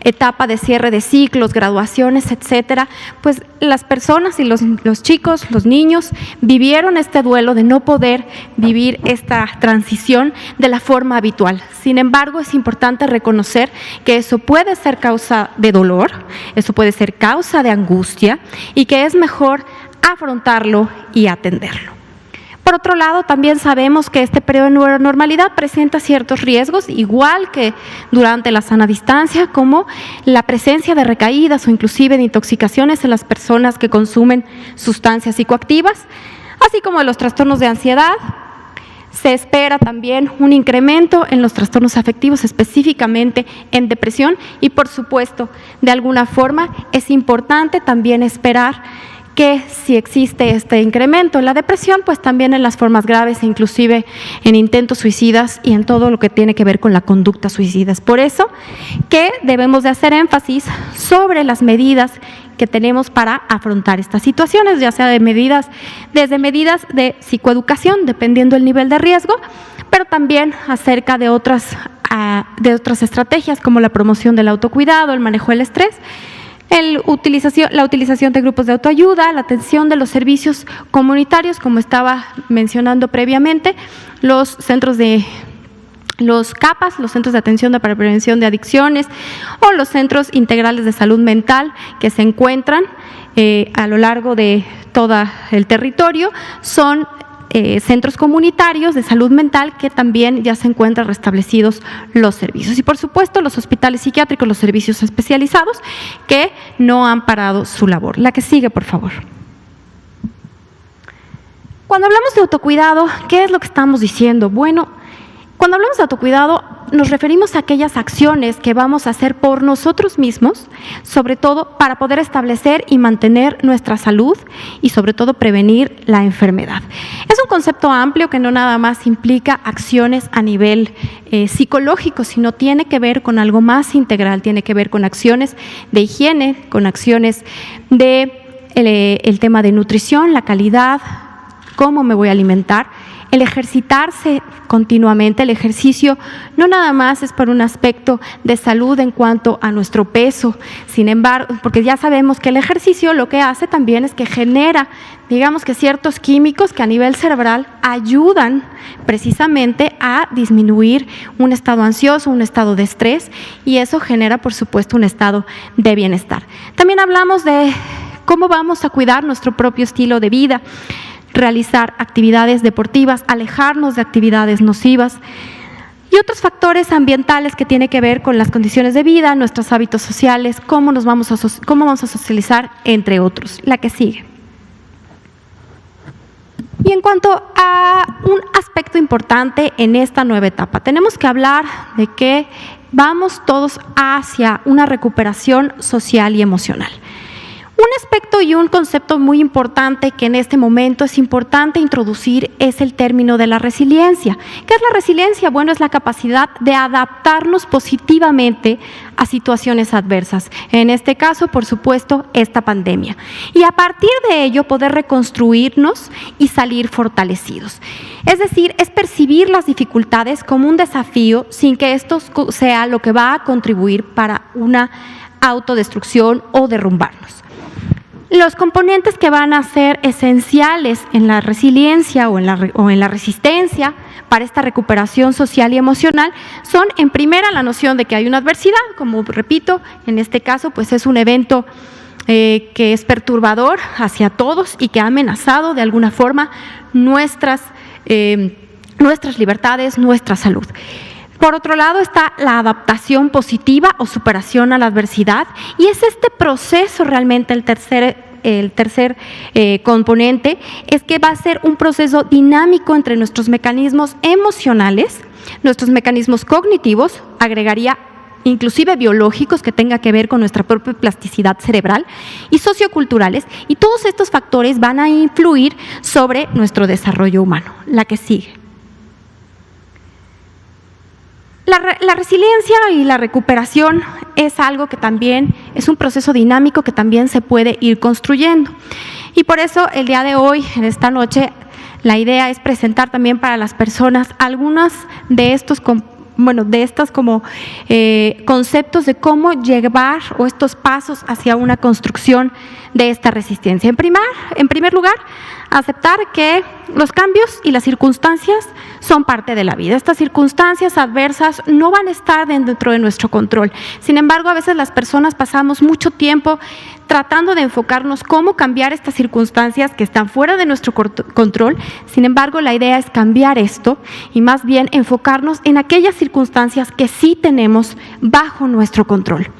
Speaker 2: etapa de cierre de ciclos, graduaciones, etcétera, pues las personas y los chicos, los niños vivieron este duelo de no poder vivir esta transición de la forma habitual. Sin embargo, es importante reconocer que eso puede ser causa de dolor, eso puede ser causa de angustia y que es mejor afrontarlo y atenderlo. Por otro lado, también sabemos que este periodo de nueva normalidad presenta ciertos riesgos, igual que durante la sana distancia, como la presencia de recaídas o inclusive de intoxicaciones en las personas que consumen sustancias psicoactivas, así como de los trastornos de ansiedad. Se espera también un incremento en los trastornos afectivos, específicamente en depresión, y por supuesto, de alguna forma, es importante también esperar que si existe este incremento en la depresión, pues también en las formas graves, inclusive en intentos suicidas y en todo lo que tiene que ver con la conducta suicida. Es por eso que debemos de hacer énfasis sobre las medidas que tenemos para afrontar estas situaciones, ya sea desde medidas de psicoeducación, dependiendo del nivel de riesgo, pero también acerca de otras estrategias como la promoción del autocuidado, el manejo del estrés, la utilización de grupos de autoayuda, la atención de los servicios comunitarios, como estaba mencionando previamente, los CAPAS, los Centros de Atención para Prevención de Adicciones, o los Centros Integrales de Salud Mental que se encuentran a lo largo de todo el territorio. Son centros comunitarios de salud mental que también ya se encuentran restablecidos los servicios. Y por supuesto los hospitales psiquiátricos, los servicios especializados que no han parado su labor. La que sigue, por favor. Cuando hablamos de autocuidado, ¿qué es lo que estamos diciendo? Bueno, cuando hablamos de autocuidado, nos referimos a aquellas acciones que vamos a hacer por nosotros mismos, sobre todo para poder establecer y mantener nuestra salud y sobre todo prevenir la enfermedad. Es un concepto amplio que no nada más implica acciones a nivel psicológico, sino tiene que ver con algo más integral, tiene que ver con acciones de higiene, con acciones de el tema de nutrición, la calidad, cómo me voy a alimentar. El ejercitarse continuamente, el ejercicio no nada más es por un aspecto de salud en cuanto a nuestro peso, sin embargo, porque ya sabemos que el ejercicio lo que hace también es que genera, digamos que ciertos químicos que a nivel cerebral ayudan precisamente a disminuir un estado ansioso, un estado de estrés, y eso genera, por supuesto, un estado de bienestar. También hablamos de cómo vamos a cuidar nuestro propio estilo de vida, realizar actividades deportivas, alejarnos de actividades nocivas y otros factores ambientales que tienen que ver con las condiciones de vida, nuestros hábitos sociales, cómo vamos a socializar, entre otros. La que sigue. Y en cuanto a un aspecto importante en esta nueva etapa, tenemos que hablar de que vamos todos hacia una recuperación social y emocional. Un aspecto y un concepto muy importante que en este momento es importante introducir es el término de la resiliencia. ¿Qué es la resiliencia? Bueno, es la capacidad de adaptarnos positivamente a situaciones adversas. En este caso, por supuesto, esta pandemia. Y a partir de ello poder reconstruirnos y salir fortalecidos. Es decir, es percibir las dificultades como un desafío sin que esto sea lo que va a contribuir para una autodestrucción o derrumbarnos. Los componentes que van a ser esenciales en la resiliencia o en la resistencia para esta recuperación social y emocional son, en primera, la noción de que hay una adversidad, como repito, en este caso pues es un evento que es perturbador hacia todos y que ha amenazado de alguna forma nuestras libertades, nuestra salud. Por otro lado está la adaptación positiva o superación a la adversidad, y es este proceso realmente el tercer componente, es que va a ser un proceso dinámico entre nuestros mecanismos emocionales, nuestros mecanismos cognitivos, agregaría inclusive biológicos que tenga que ver con nuestra propia plasticidad cerebral, y socioculturales, y todos estos factores van a influir sobre nuestro desarrollo humano. La que sigue. La resiliencia y la recuperación es algo que también es un proceso dinámico que también se puede ir construyendo. Y por eso el día de hoy, en esta noche, la idea es presentar también para las personas algunas de estos conceptos de cómo llevar o estos pasos hacia una construcción de esta resistencia. En primer lugar, aceptar que los cambios y las circunstancias son parte de la vida. Estas circunstancias adversas no van a estar dentro de nuestro control. Sin embargo, a veces las personas pasamos mucho tiempo tratando de enfocarnos cómo cambiar estas circunstancias que están fuera de nuestro control. Sin embargo, la idea es cambiar esto y más bien enfocarnos en aquellas circunstancias que sí tenemos bajo nuestro control.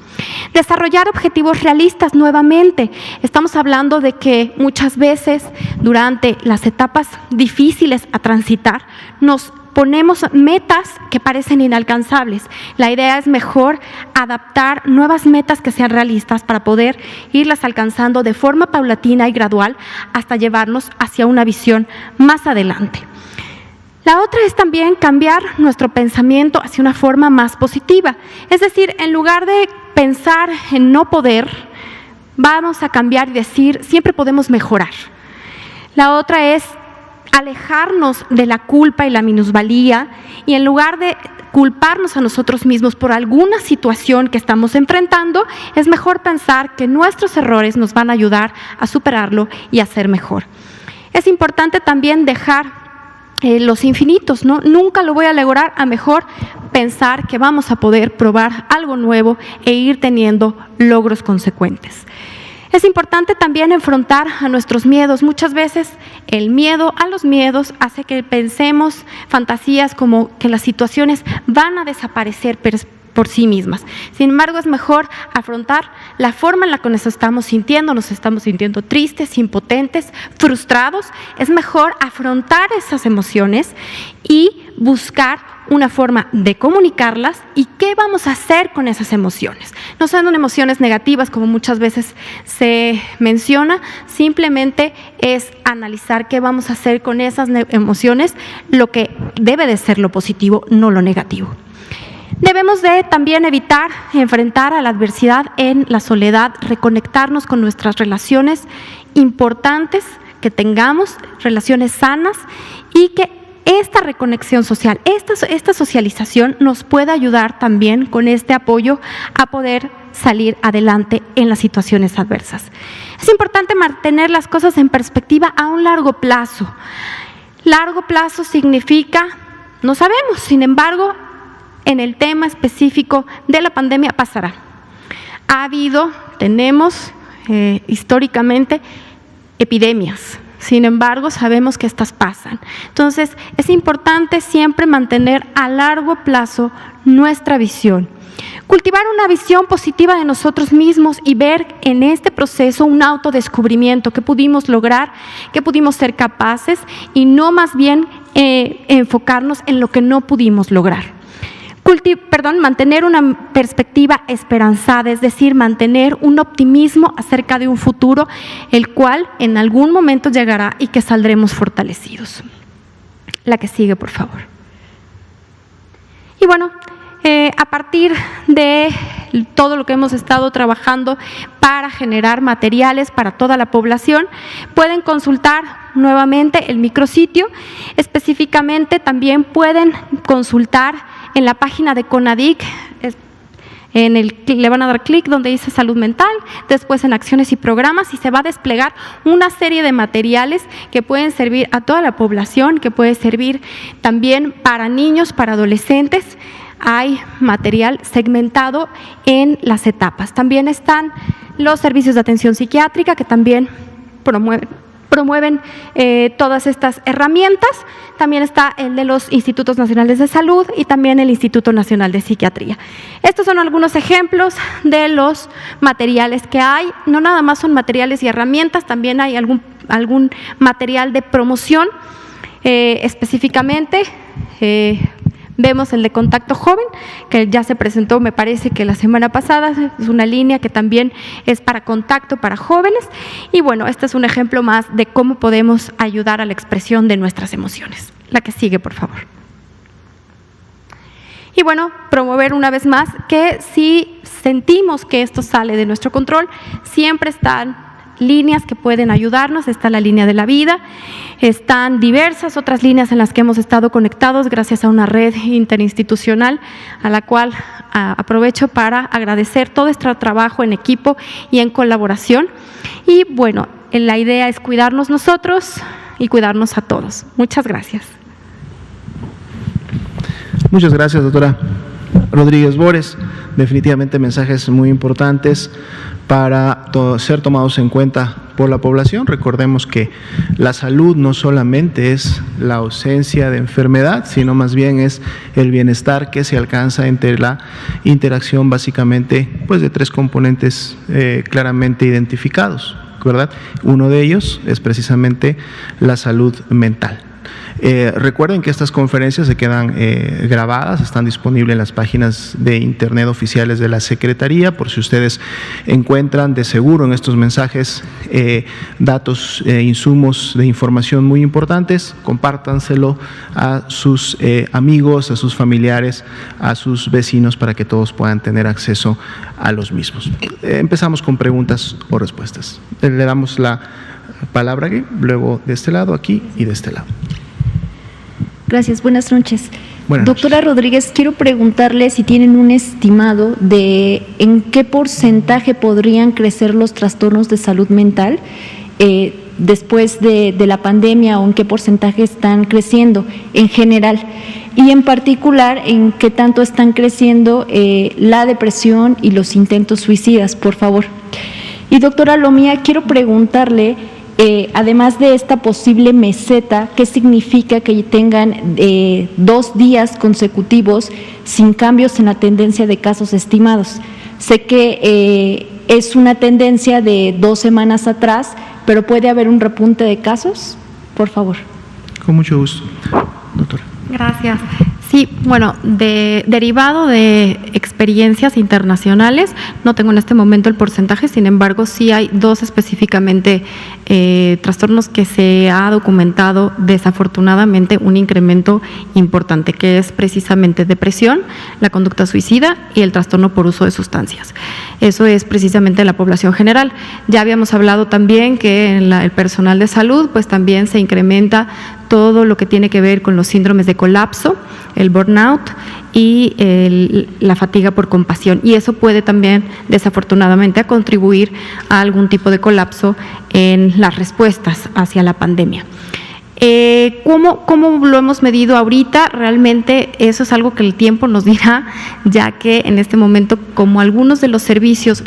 Speaker 2: Desarrollar objetivos realistas nuevamente. Estamos hablando de que muchas veces durante las etapas difíciles a transitar nos ponemos metas que parecen inalcanzables. La idea es mejor adaptar nuevas metas que sean realistas para poder irlas alcanzando de forma paulatina y gradual hasta llevarnos hacia una visión más adelante. La otra es también cambiar nuestro pensamiento hacia una forma más positiva. Es decir, en lugar de pensar en no poder, vamos a cambiar y decir, siempre podemos mejorar. La otra es alejarnos de la culpa y la minusvalía y en lugar de culparnos a nosotros mismos por alguna situación que estamos enfrentando, es mejor pensar que nuestros errores nos van a ayudar a superarlo y a ser mejor. Es importante también dejar los infinitos, ¿no? Nunca lo voy a lograr, a mejor pensar que vamos a poder probar algo nuevo e ir teniendo logros consecuentes. Es importante también enfrentar a nuestros miedos. Muchas veces el miedo a los miedos hace que pensemos fantasías como que las situaciones van a desaparecer por sí mismas. Sin embargo, es mejor afrontar la forma en la que nos estamos sintiendo tristes, impotentes, frustrados. Es mejor afrontar esas emociones y buscar una forma de comunicarlas y qué vamos a hacer con esas emociones. No son emociones negativas como muchas veces se menciona, simplemente es analizar qué vamos a hacer con esas emociones, lo que debe de ser lo positivo, no lo negativo. Debemos de también evitar enfrentar a la adversidad en la soledad, reconectarnos con nuestras relaciones importantes que tengamos, relaciones sanas y que esta reconexión social, esta socialización nos puede ayudar también con este apoyo a poder salir adelante en las situaciones adversas. Es importante mantener las cosas en perspectiva a un largo plazo. Largo plazo significa, no sabemos, sin embargo, en el tema específico de la pandemia pasará. Tenemos históricamente epidemias. Sin embargo, sabemos que estas pasan. Entonces, es importante siempre mantener a largo plazo nuestra visión. Cultivar una visión positiva de nosotros mismos y ver en este proceso un autodescubrimiento, qué pudimos lograr, qué pudimos ser capaces y no más bien enfocarnos en lo que no pudimos lograr. Mantener una perspectiva esperanzada, es decir, mantener un optimismo acerca de un futuro, el cual en algún momento llegará y que saldremos fortalecidos. La que sigue, por favor. Y bueno, a partir de todo lo que hemos estado trabajando para generar materiales para toda la población, pueden consultar nuevamente el micrositio. Específicamente también pueden consultar en la página de CONADIC, le van a dar clic donde dice salud mental, después en acciones y programas y se va a desplegar una serie de materiales que pueden servir a toda la población, que puede servir también para niños, para adolescentes. Hay material segmentado en las etapas. También están los servicios de atención psiquiátrica que también promueven todas estas herramientas. También está el de los Institutos Nacionales de Salud y también el Instituto Nacional de Psiquiatría. Estos son algunos ejemplos de los materiales que hay. No nada más son materiales y herramientas, también hay algún material de promoción. Específicamente, vemos el de Contacto Joven, que ya se presentó, me parece que la semana pasada, es una línea que también es para contacto para jóvenes. Y bueno, este es un ejemplo más de cómo podemos ayudar a la expresión de nuestras emociones. La que sigue, por favor. Y bueno, promover una vez más que si sentimos que esto sale de nuestro control, siempre están líneas que pueden ayudarnos. Está la línea de la vida, están diversas otras líneas en las que hemos estado conectados gracias a una red interinstitucional a la cual aprovecho para agradecer todo este trabajo en equipo y en colaboración. Y bueno, la idea es cuidarnos nosotros y cuidarnos a todos. Muchas gracias.
Speaker 3: Muchas gracias, doctora Rodríguez Bores. Definitivamente mensajes muy importantes para ser tomados en cuenta por la población. Recordemos que la salud no solamente es la ausencia de enfermedad, sino más bien es el bienestar que se alcanza entre la interacción básicamente pues de tres componentes claramente identificados, ¿verdad? Uno de ellos es precisamente la salud mental. Recuerden que estas conferencias se quedan grabadas, están disponibles en las páginas de internet oficiales de la Secretaría, por si ustedes encuentran de seguro en estos mensajes datos, insumos de información muy importantes, compártanselo a sus amigos, a sus familiares, a sus vecinos para que todos puedan tener acceso a los mismos. Empezamos con preguntas o respuestas. Le damos la palabra aquí, luego de este lado, aquí y de este lado.
Speaker 4: Gracias, buenas noches.
Speaker 3: Buenas
Speaker 4: Doctora
Speaker 3: noches.
Speaker 4: Rodríguez, quiero preguntarle si tienen un estimado de en qué porcentaje podrían crecer los trastornos de salud mental después de la pandemia, o en qué porcentaje están creciendo en general, y en particular en qué tanto están creciendo la depresión y los intentos suicidas, por favor. Y doctora Lomía, quiero preguntarle, además de esta posible meseta, ¿qué significa que tengan 2 días consecutivos sin cambios en la tendencia de casos estimados? Sé que es una tendencia de 2 semanas atrás, pero ¿puede haber un repunte de casos? Por favor.
Speaker 3: Con mucho gusto, doctora.
Speaker 2: Gracias. Sí, bueno, derivado de experiencias internacionales, no tengo en este momento el porcentaje, sin embargo, sí hay 2 específicamente trastornos que se ha documentado desafortunadamente un incremento importante, que es precisamente depresión, la conducta suicida y el trastorno por uso de sustancias. Eso es precisamente la población general. Ya habíamos hablado también que en el personal de salud, pues también se incrementa todo lo que tiene que ver con los síndromes de colapso, el burnout y la fatiga por compasión, y eso puede también desafortunadamente contribuir a algún tipo de colapso en las respuestas hacia la pandemia. ¿Cómo lo hemos medido ahorita? Realmente eso es algo que el tiempo nos dirá, ya que en este momento, como algunos de los servicios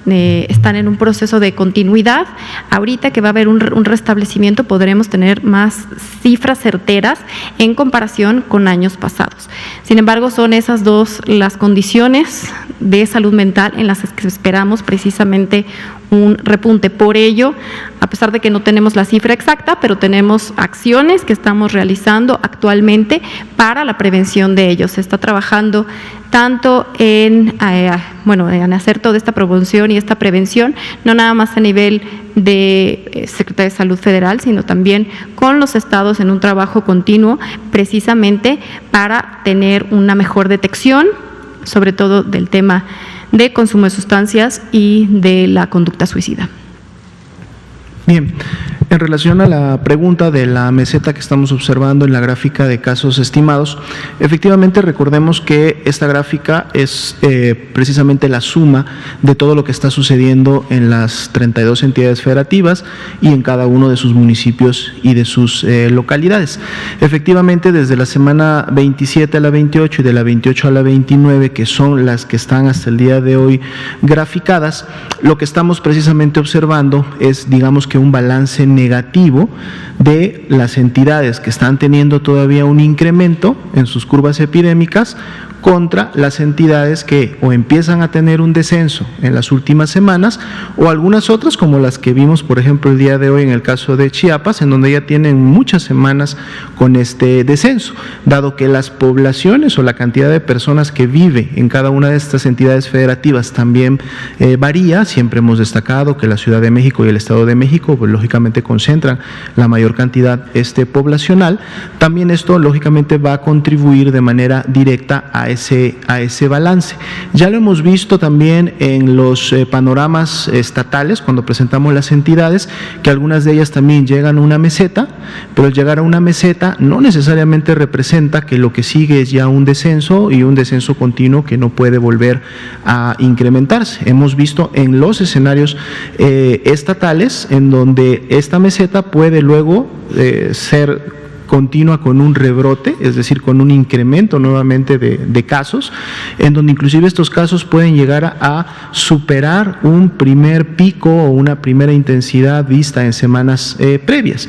Speaker 2: están en un proceso de continuidad, ahorita que va a haber un restablecimiento podremos tener más cifras certeras en comparación con años pasados. Sin embargo, son esas 2 las condiciones de salud mental en las que esperamos precisamente un repunte. Por ello, a pesar de que no tenemos la cifra exacta, pero tenemos acciones que estamos realizando actualmente para la prevención de ellos. Se está trabajando tanto en hacer toda esta promoción y esta prevención, no nada más a nivel de Secretaría de Salud Federal, sino también con los estados en un trabajo continuo, precisamente para tener una mejor detección, sobre todo del tema de consumo de sustancias y de la conducta suicida.
Speaker 3: Bien, en relación a la pregunta de la meseta que estamos observando en la gráfica de casos estimados, efectivamente recordemos que esta gráfica es precisamente la suma de todo lo que está sucediendo en las 32 entidades federativas y en cada uno de sus municipios y de sus localidades. Efectivamente, desde la semana 27 a la 28 y de la 28 a la 29, que son las que están hasta el día de hoy graficadas, lo que estamos precisamente observando es, digamos que un balance negativo de las entidades que están teniendo todavía un incremento en sus curvas epidémicas contra las entidades que o empiezan a tener un descenso en las últimas semanas, o algunas otras como las que vimos, por ejemplo, el día de hoy en el caso de Chiapas, en donde ya tienen muchas semanas con este descenso, dado que las poblaciones o la cantidad de personas que vive en cada una de estas entidades federativas también varía. Siempre hemos destacado que la Ciudad de México y el Estado de México, pues, lógicamente concentran la mayor cantidad poblacional. También esto lógicamente va a contribuir de manera directa a ese balance. Ya lo hemos visto también en los panoramas estatales, cuando presentamos las entidades, que algunas de ellas también llegan a una meseta, pero el llegar a una meseta no necesariamente representa que lo que sigue es ya un descenso, y un descenso continuo que no puede volver a incrementarse. Hemos visto en los escenarios estatales en donde esta meseta puede luego ser continua con un rebrote, es decir, con un incremento nuevamente de casos, en donde inclusive estos casos pueden llegar a superar un primer pico o una primera intensidad vista en semanas previas.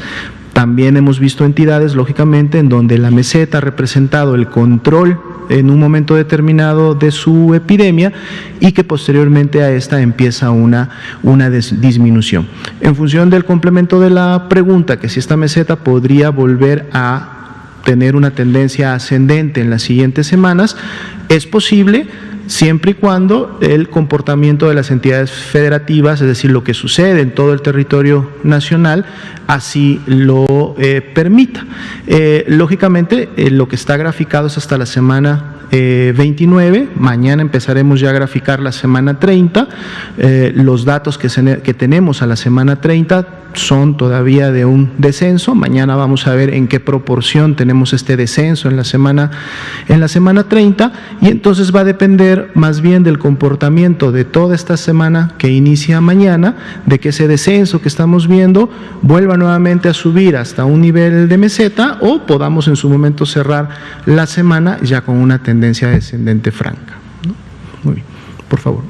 Speaker 3: También hemos visto entidades, lógicamente, en donde la meseta ha representado el control en un momento determinado de su epidemia y que posteriormente a esta empieza una disminución. En función del complemento de la pregunta, que si esta meseta podría volver a tener una tendencia ascendente en las siguientes semanas, es posible, siempre y cuando el comportamiento de las entidades federativas, es decir, lo que sucede en todo el territorio nacional, así lo permita. Lógicamente, lo que está graficado es hasta la semana 29, mañana empezaremos ya a graficar la semana 30, los datos que tenemos a la semana 30 son todavía de un descenso, mañana vamos a ver en qué proporción tenemos este descenso en la semana 30, y entonces va a depender más bien del comportamiento de toda esta semana que inicia mañana, de que ese descenso que estamos viendo vuelva nuevamente a subir hasta un nivel de meseta o podamos en su momento cerrar la semana ya con una tendencia descendente franca, ¿no? Muy bien, por favor.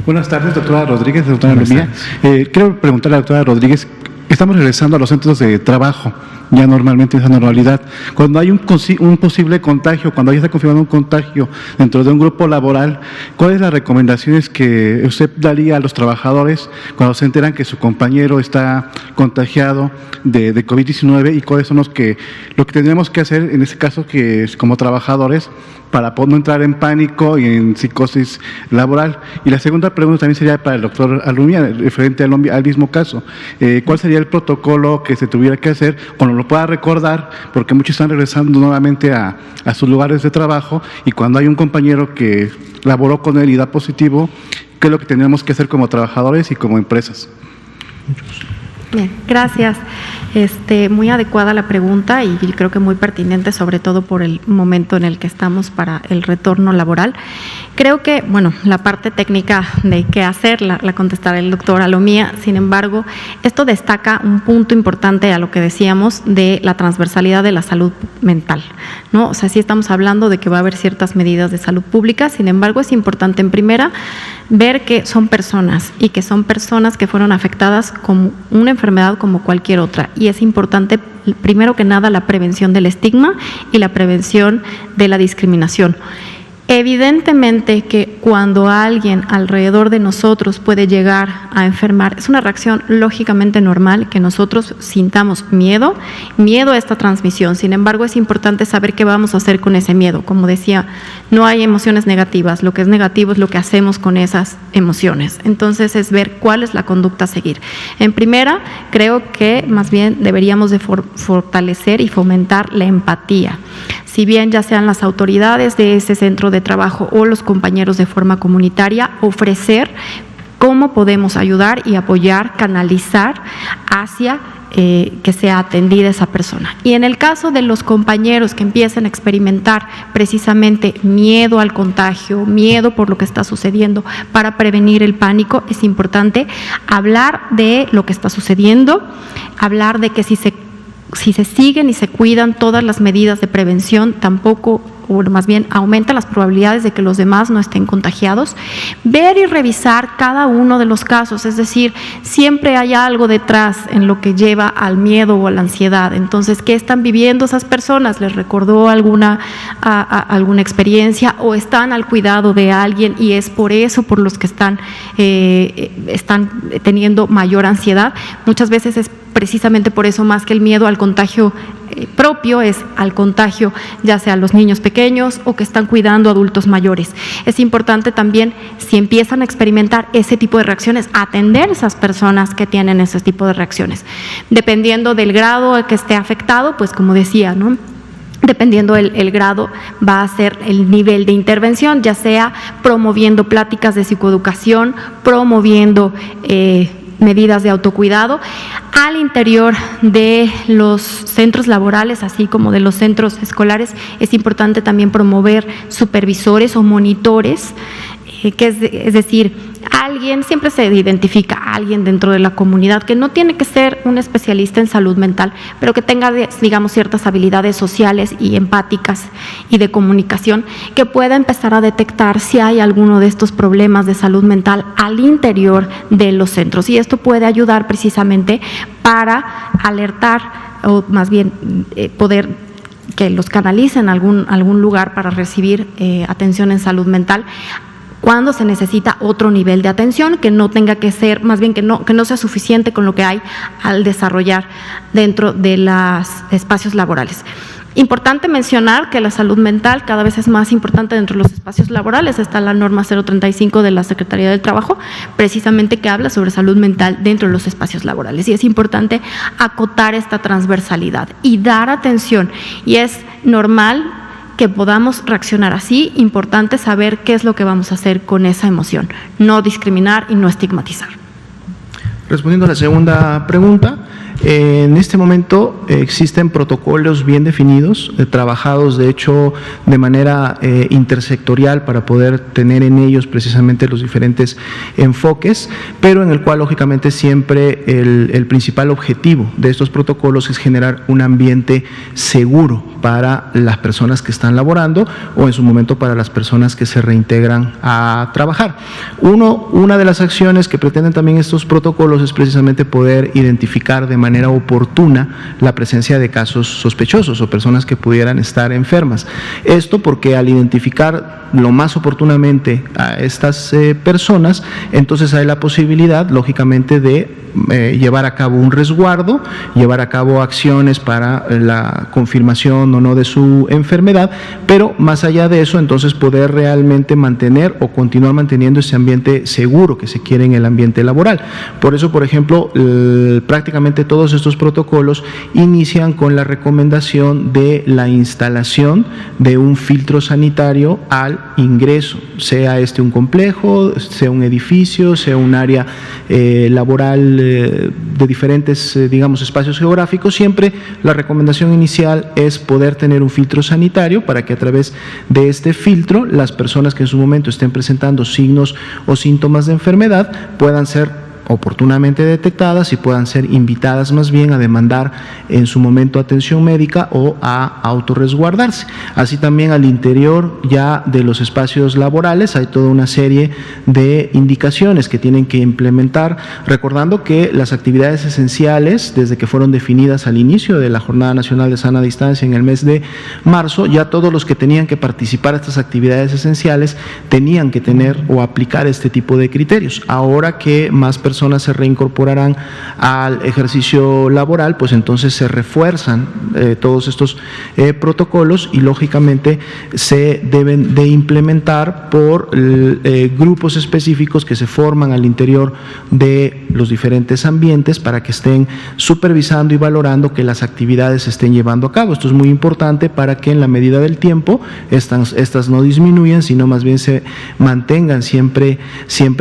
Speaker 5: Buenas tardes, doctora Rodríguez, doctora Alomía. Quiero preguntarle a la doctora Rodríguez, estamos regresando a los centros de trabajo, ya normalmente esa normalidad. Cuando hay un posible contagio, cuando ya está confirmado un contagio dentro de un grupo laboral, ¿cuáles las recomendaciones que usted daría a los trabajadores cuando se enteran que su compañero está contagiado de COVID-19 y cuáles son lo que tendríamos que hacer en este caso que como trabajadores para no entrar en pánico y en psicosis laboral? Y la segunda pregunta también sería para el doctor Alomía, referente al mismo caso. ¿Cuál sería el protocolo que se tuviera que hacer cuando lo pueda recordar? Porque muchos están regresando nuevamente a sus lugares de trabajo y cuando hay un compañero que laboró con él y da positivo, ¿qué es lo que tendríamos que hacer como trabajadores y como empresas?
Speaker 2: Bien, gracias. Muy adecuada la pregunta y creo que muy pertinente, sobre todo por el momento en el que estamos para el retorno laboral. Creo que, la parte técnica de qué hacer la contestará el doctor Alomía. Sin embargo, esto destaca un punto importante a lo que decíamos de la transversalidad de la salud mental, ¿no? O sea, sí estamos hablando de que va a haber ciertas medidas de salud pública, sin embargo, es importante en primera ver que son personas y que son personas que fueron afectadas con una enfermedad como cualquier otra. Y es importante, primero que nada, la prevención del estigma y la prevención de la discriminación. Evidentemente que cuando alguien alrededor de nosotros puede llegar a enfermar, es una reacción lógicamente normal que nosotros sintamos miedo a esta transmisión. Sin embargo, es importante saber qué vamos a hacer con ese miedo. Como decía, no hay emociones negativas, lo que es negativo es lo que hacemos con esas emociones. Entonces es ver cuál es la conducta a seguir. En primera, creo que más bien deberíamos de fortalecer y fomentar la empatía. Si bien ya sean las autoridades de ese centro de trabajo o los compañeros de forma comunitaria, ofrecer cómo podemos ayudar y apoyar, canalizar hacia que sea atendida esa persona. Y en el caso de los compañeros que empiecen a experimentar precisamente miedo al contagio, miedo por lo que está sucediendo, para prevenir el pánico, es importante hablar de lo que está sucediendo, hablar de que si se siguen y se cuidan todas las medidas de prevención, tampoco, o más bien aumenta las probabilidades de que los demás no estén contagiados. Ver y revisar cada uno de los casos, es decir, siempre hay algo detrás en lo que lleva al miedo o a la ansiedad. Entonces, ¿qué están viviendo esas personas? ¿Les recordó alguna experiencia o están al cuidado de alguien y es por eso por los que están teniendo mayor ansiedad? Muchas veces es precisamente por eso, más que el miedo al contagio propio, es al contagio ya sea a los niños pequeños o que están cuidando a adultos mayores. Es importante también, si empiezan a experimentar ese tipo de reacciones, atender a esas personas que tienen ese tipo de reacciones. Dependiendo del grado al que esté afectado, pues como decía, ¿no?, dependiendo el grado, va a ser el nivel de intervención, ya sea promoviendo pláticas de psicoeducación, promoviendo medidas de autocuidado al interior de los centros laborales, así como de los centros escolares. Es importante también promover supervisores o monitores, es decir, alguien, siempre se identifica a alguien dentro de la comunidad que no tiene que ser un especialista en salud mental, pero que tenga, digamos, ciertas habilidades sociales y empáticas y de comunicación, que pueda empezar a detectar si hay alguno de estos problemas de salud mental al interior de los centros. Y esto puede ayudar precisamente para alertar, o más bien poder que los canalicen a algún lugar para recibir atención en salud mental, cuando se necesita otro nivel de atención, que no tenga que ser, más bien que no sea suficiente con lo que hay al desarrollar dentro de los espacios laborales. Importante mencionar que la salud mental cada vez es más importante dentro de los espacios laborales. Está la norma 035 de la Secretaría del Trabajo, precisamente, que habla sobre salud mental dentro de los espacios laborales. Y es importante acotar esta transversalidad y dar atención. Y es normal que podamos reaccionar así. Importante saber qué es lo que vamos a hacer con esa emoción. No discriminar y no estigmatizar.
Speaker 3: Respondiendo a la segunda pregunta, en este momento existen protocolos bien definidos, trabajados de hecho de manera intersectorial para poder tener en ellos precisamente los diferentes enfoques, pero en el cual lógicamente siempre el principal objetivo de estos protocolos es generar un ambiente seguro para las personas que están laborando o en su momento para las personas que se reintegran a trabajar. Una de las acciones que pretenden también estos protocolos es precisamente poder identificar de manera oportuna la presencia de casos sospechosos o personas que pudieran estar enfermas. Esto porque al identificar lo más oportunamente a estas personas, entonces hay la posibilidad, lógicamente, de llevar a cabo un resguardo, llevar a cabo acciones para la confirmación o no de su enfermedad, pero más allá de eso, entonces poder realmente mantener o continuar manteniendo ese ambiente seguro que se quiere en el ambiente laboral. Por eso, por ejemplo, prácticamente todos estos protocolos inician con la recomendación de la instalación de un filtro sanitario al ingreso, sea un complejo, sea un edificio, sea un área laboral de diferentes, digamos, espacios geográficos. Siempre la recomendación inicial es poder tener un filtro sanitario para que a través de este filtro las personas que en su momento estén presentando signos o síntomas de enfermedad puedan ser oportunamente detectadas y puedan ser invitadas más bien a demandar en su momento atención médica o a autorresguardarse. Así también al interior ya de los espacios laborales hay toda una serie de indicaciones que tienen que implementar, recordando que las actividades esenciales, desde que fueron definidas al inicio de la Jornada Nacional de Sana Distancia en el mes de marzo, ya todos los que tenían que participar en estas actividades esenciales tenían que tener o aplicar este tipo de criterios. Ahora que más personas se reincorporarán al ejercicio laboral, pues entonces se refuerzan todos estos protocolos y lógicamente se deben de implementar por grupos específicos que se forman al interior de los diferentes ambientes para que estén supervisando y valorando que las actividades se estén llevando a cabo. Esto es muy importante para que en la medida del tiempo estas no disminuyan, sino más bien se mantengan siempre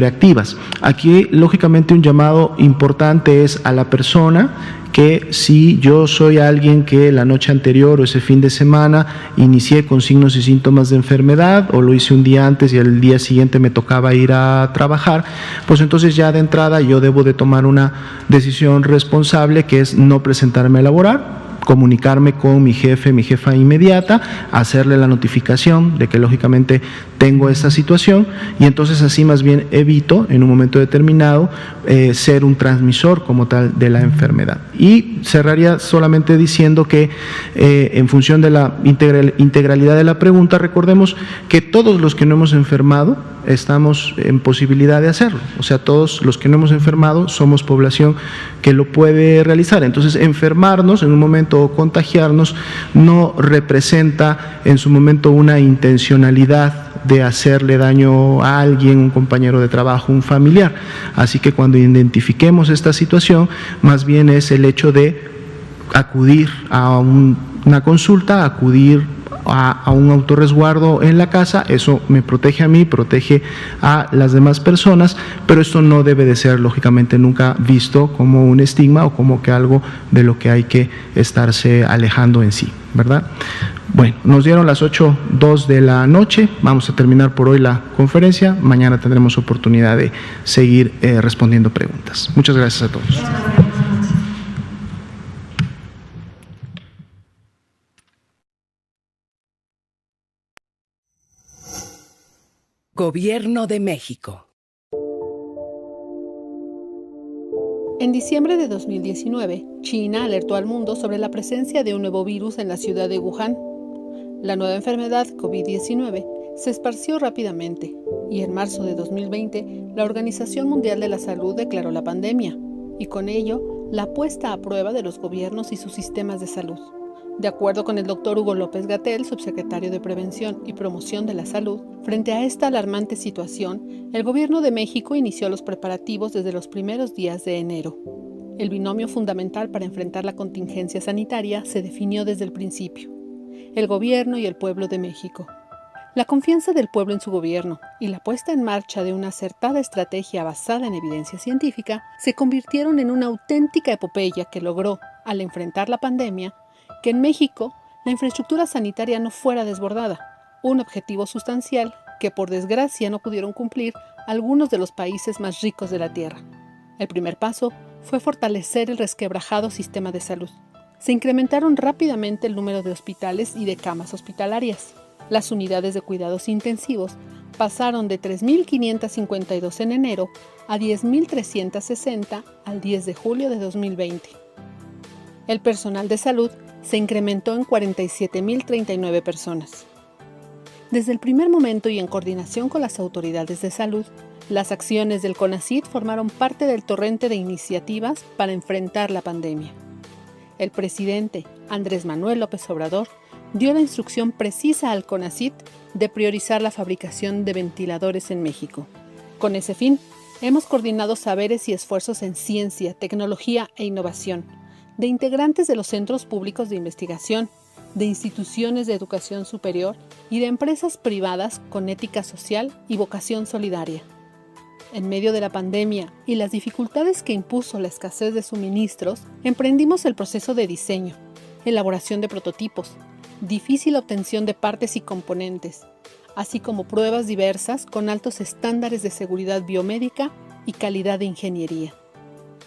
Speaker 3: activas. Aquí lógicamente un llamado importante es a la persona que si yo soy alguien que la noche anterior o ese fin de semana inicié con signos y síntomas de enfermedad o lo hice un día antes y al día siguiente me tocaba ir a trabajar, pues entonces ya de entrada yo debo de tomar una decisión responsable, que es no presentarme a laborar, comunicarme con mi jefe, mi jefa inmediata, hacerle la notificación de que lógicamente tengo esta situación y entonces así más bien evito en un momento determinado ser un transmisor como tal de la enfermedad. Y cerraría solamente diciendo que en función de la integralidad de la pregunta, recordemos que todos los que no hemos enfermado estamos en posibilidad de hacerlo, o sea, todos los que no hemos enfermado somos población que lo puede realizar. Entonces, enfermarnos en un momento o contagiarnos no representa en su momento una intencionalidad de hacerle daño a alguien, un compañero de trabajo, un familiar. Así que cuando identifiquemos esta situación, más bien es el hecho de acudir a una consulta, acudir a un autorresguardo en la casa. Eso me protege a mí, protege a las demás personas, pero esto no debe de ser lógicamente nunca visto como un estigma o como que algo de lo que hay que estarse alejando en sí, ¿verdad? Bueno, nos dieron las 8:02 de la noche, vamos a terminar por hoy la conferencia, mañana tendremos oportunidad de seguir respondiendo preguntas. Muchas gracias a todos.
Speaker 6: Gobierno de México.
Speaker 7: En diciembre de 2019, China alertó al mundo sobre la presencia de un nuevo virus en la ciudad de Wuhan. La nueva enfermedad, COVID-19, se esparció rápidamente y en marzo de 2020, la Organización Mundial de la Salud declaró la pandemia y con ello la puesta a prueba de los gobiernos y sus sistemas de salud. De acuerdo con el doctor Hugo López-Gatell, subsecretario de Prevención y Promoción de la Salud, frente a esta alarmante situación, el Gobierno de México inició los preparativos desde los primeros días de enero. El binomio fundamental para enfrentar la contingencia sanitaria se definió desde el principio: el Gobierno y el pueblo de México. La confianza del pueblo en su gobierno y la puesta en marcha de una acertada estrategia basada en evidencia científica se convirtieron en una auténtica epopeya que logró, al enfrentar la pandemia, que en México la infraestructura sanitaria no fuera desbordada, un objetivo sustancial que por desgracia no pudieron cumplir algunos de los países más ricos de la Tierra. El primer paso fue fortalecer el resquebrajado sistema de salud. Se incrementaron rápidamente el número de hospitales y de camas hospitalarias. Las unidades de cuidados intensivos pasaron de 3.552 en enero a 10.360 al 10 de julio de 2020. El personal de salud se incrementó en 47.039 personas. Desde el primer momento y en coordinación con las autoridades de salud, las acciones del CONACYT formaron parte del torrente de iniciativas para enfrentar la pandemia. El presidente Andrés Manuel López Obrador dio la instrucción precisa al CONACYT de priorizar la fabricación de ventiladores en México. Con ese fin, hemos coordinado saberes y esfuerzos en ciencia, tecnología e innovación, de integrantes de los centros públicos de investigación, de instituciones de educación superior y de empresas privadas con ética social y vocación solidaria. En medio de la pandemia y las dificultades que impuso la escasez de suministros, emprendimos el proceso de diseño, elaboración de prototipos, difícil obtención de partes y componentes, así como pruebas diversas con altos estándares de seguridad biomédica y calidad de ingeniería.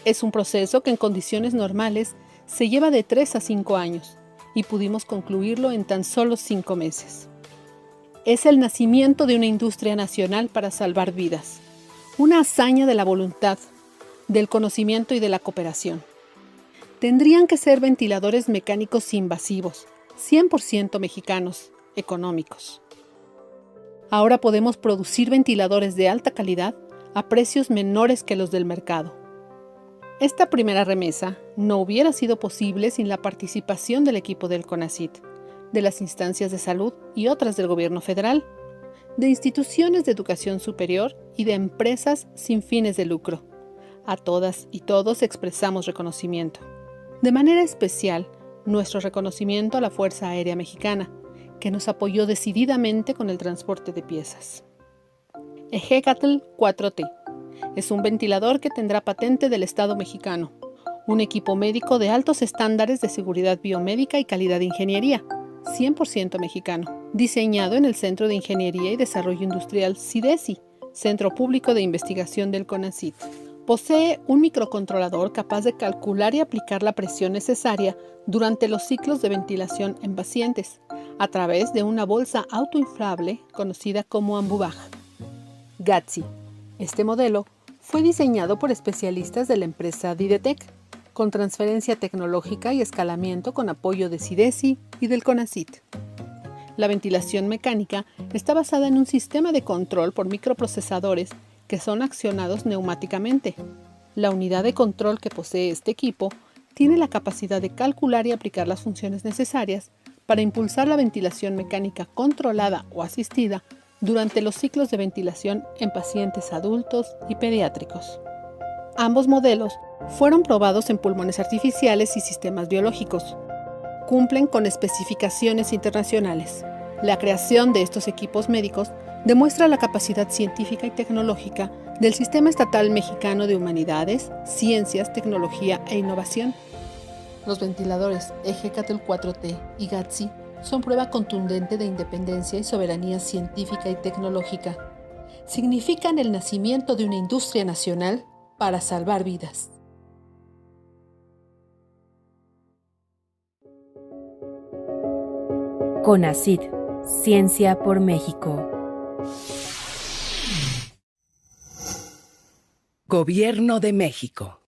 Speaker 7: Es un proceso que en condiciones normales se lleva de 3 a 5 años y pudimos concluirlo en tan solo 5 meses. Es el nacimiento de una industria nacional para salvar vidas, una hazaña de la voluntad, del conocimiento y de la cooperación. Tendrían que ser ventiladores mecánicos invasivos, 100% mexicanos, económicos. Ahora podemos producir ventiladores de alta calidad a precios menores que los del mercado. Esta primera remesa no hubiera sido posible sin la participación del equipo del CONACYT, de las instancias de salud y otras del gobierno federal, de instituciones de educación superior y de empresas sin fines de lucro. A todas y todos expresamos reconocimiento. De manera especial, nuestro reconocimiento a la Fuerza Aérea Mexicana, que nos apoyó decididamente con el transporte de piezas. Ejecatl 4T. Es un ventilador que tendrá patente del Estado mexicano, un equipo médico de altos estándares de seguridad biomédica y calidad de ingeniería, 100% mexicano, diseñado en el Centro de Ingeniería y Desarrollo Industrial CIDESI, Centro Público de Investigación del CONACYT. Posee un microcontrolador capaz de calcular y aplicar la presión necesaria durante los ciclos de ventilación en pacientes, a través de una bolsa autoinflable conocida como Ambubaj. GATSI. Este modelo fue diseñado por especialistas de la empresa Didetec, con transferencia tecnológica y escalamiento con apoyo de CIDESI y del CONACYT. La ventilación mecánica está basada en un sistema de control por microprocesadores que son accionados neumáticamente. La unidad de control que posee este equipo tiene la capacidad de calcular y aplicar las funciones necesarias para impulsar la ventilación mecánica controlada o asistida durante los ciclos de ventilación en pacientes adultos y pediátricos. Ambos modelos fueron probados en pulmones artificiales y sistemas biológicos. Cumplen con especificaciones internacionales. La creación de estos equipos médicos demuestra la capacidad científica y tecnológica del Sistema Estatal Mexicano de Humanidades, Ciencias, Tecnología e Innovación. Los ventiladores Ejecatl 4T y GATSI son prueba contundente de independencia y soberanía científica y tecnológica. Significan el nacimiento de una industria nacional para salvar vidas.
Speaker 6: CONACYT, Ciencia por México.
Speaker 8: Gobierno de México.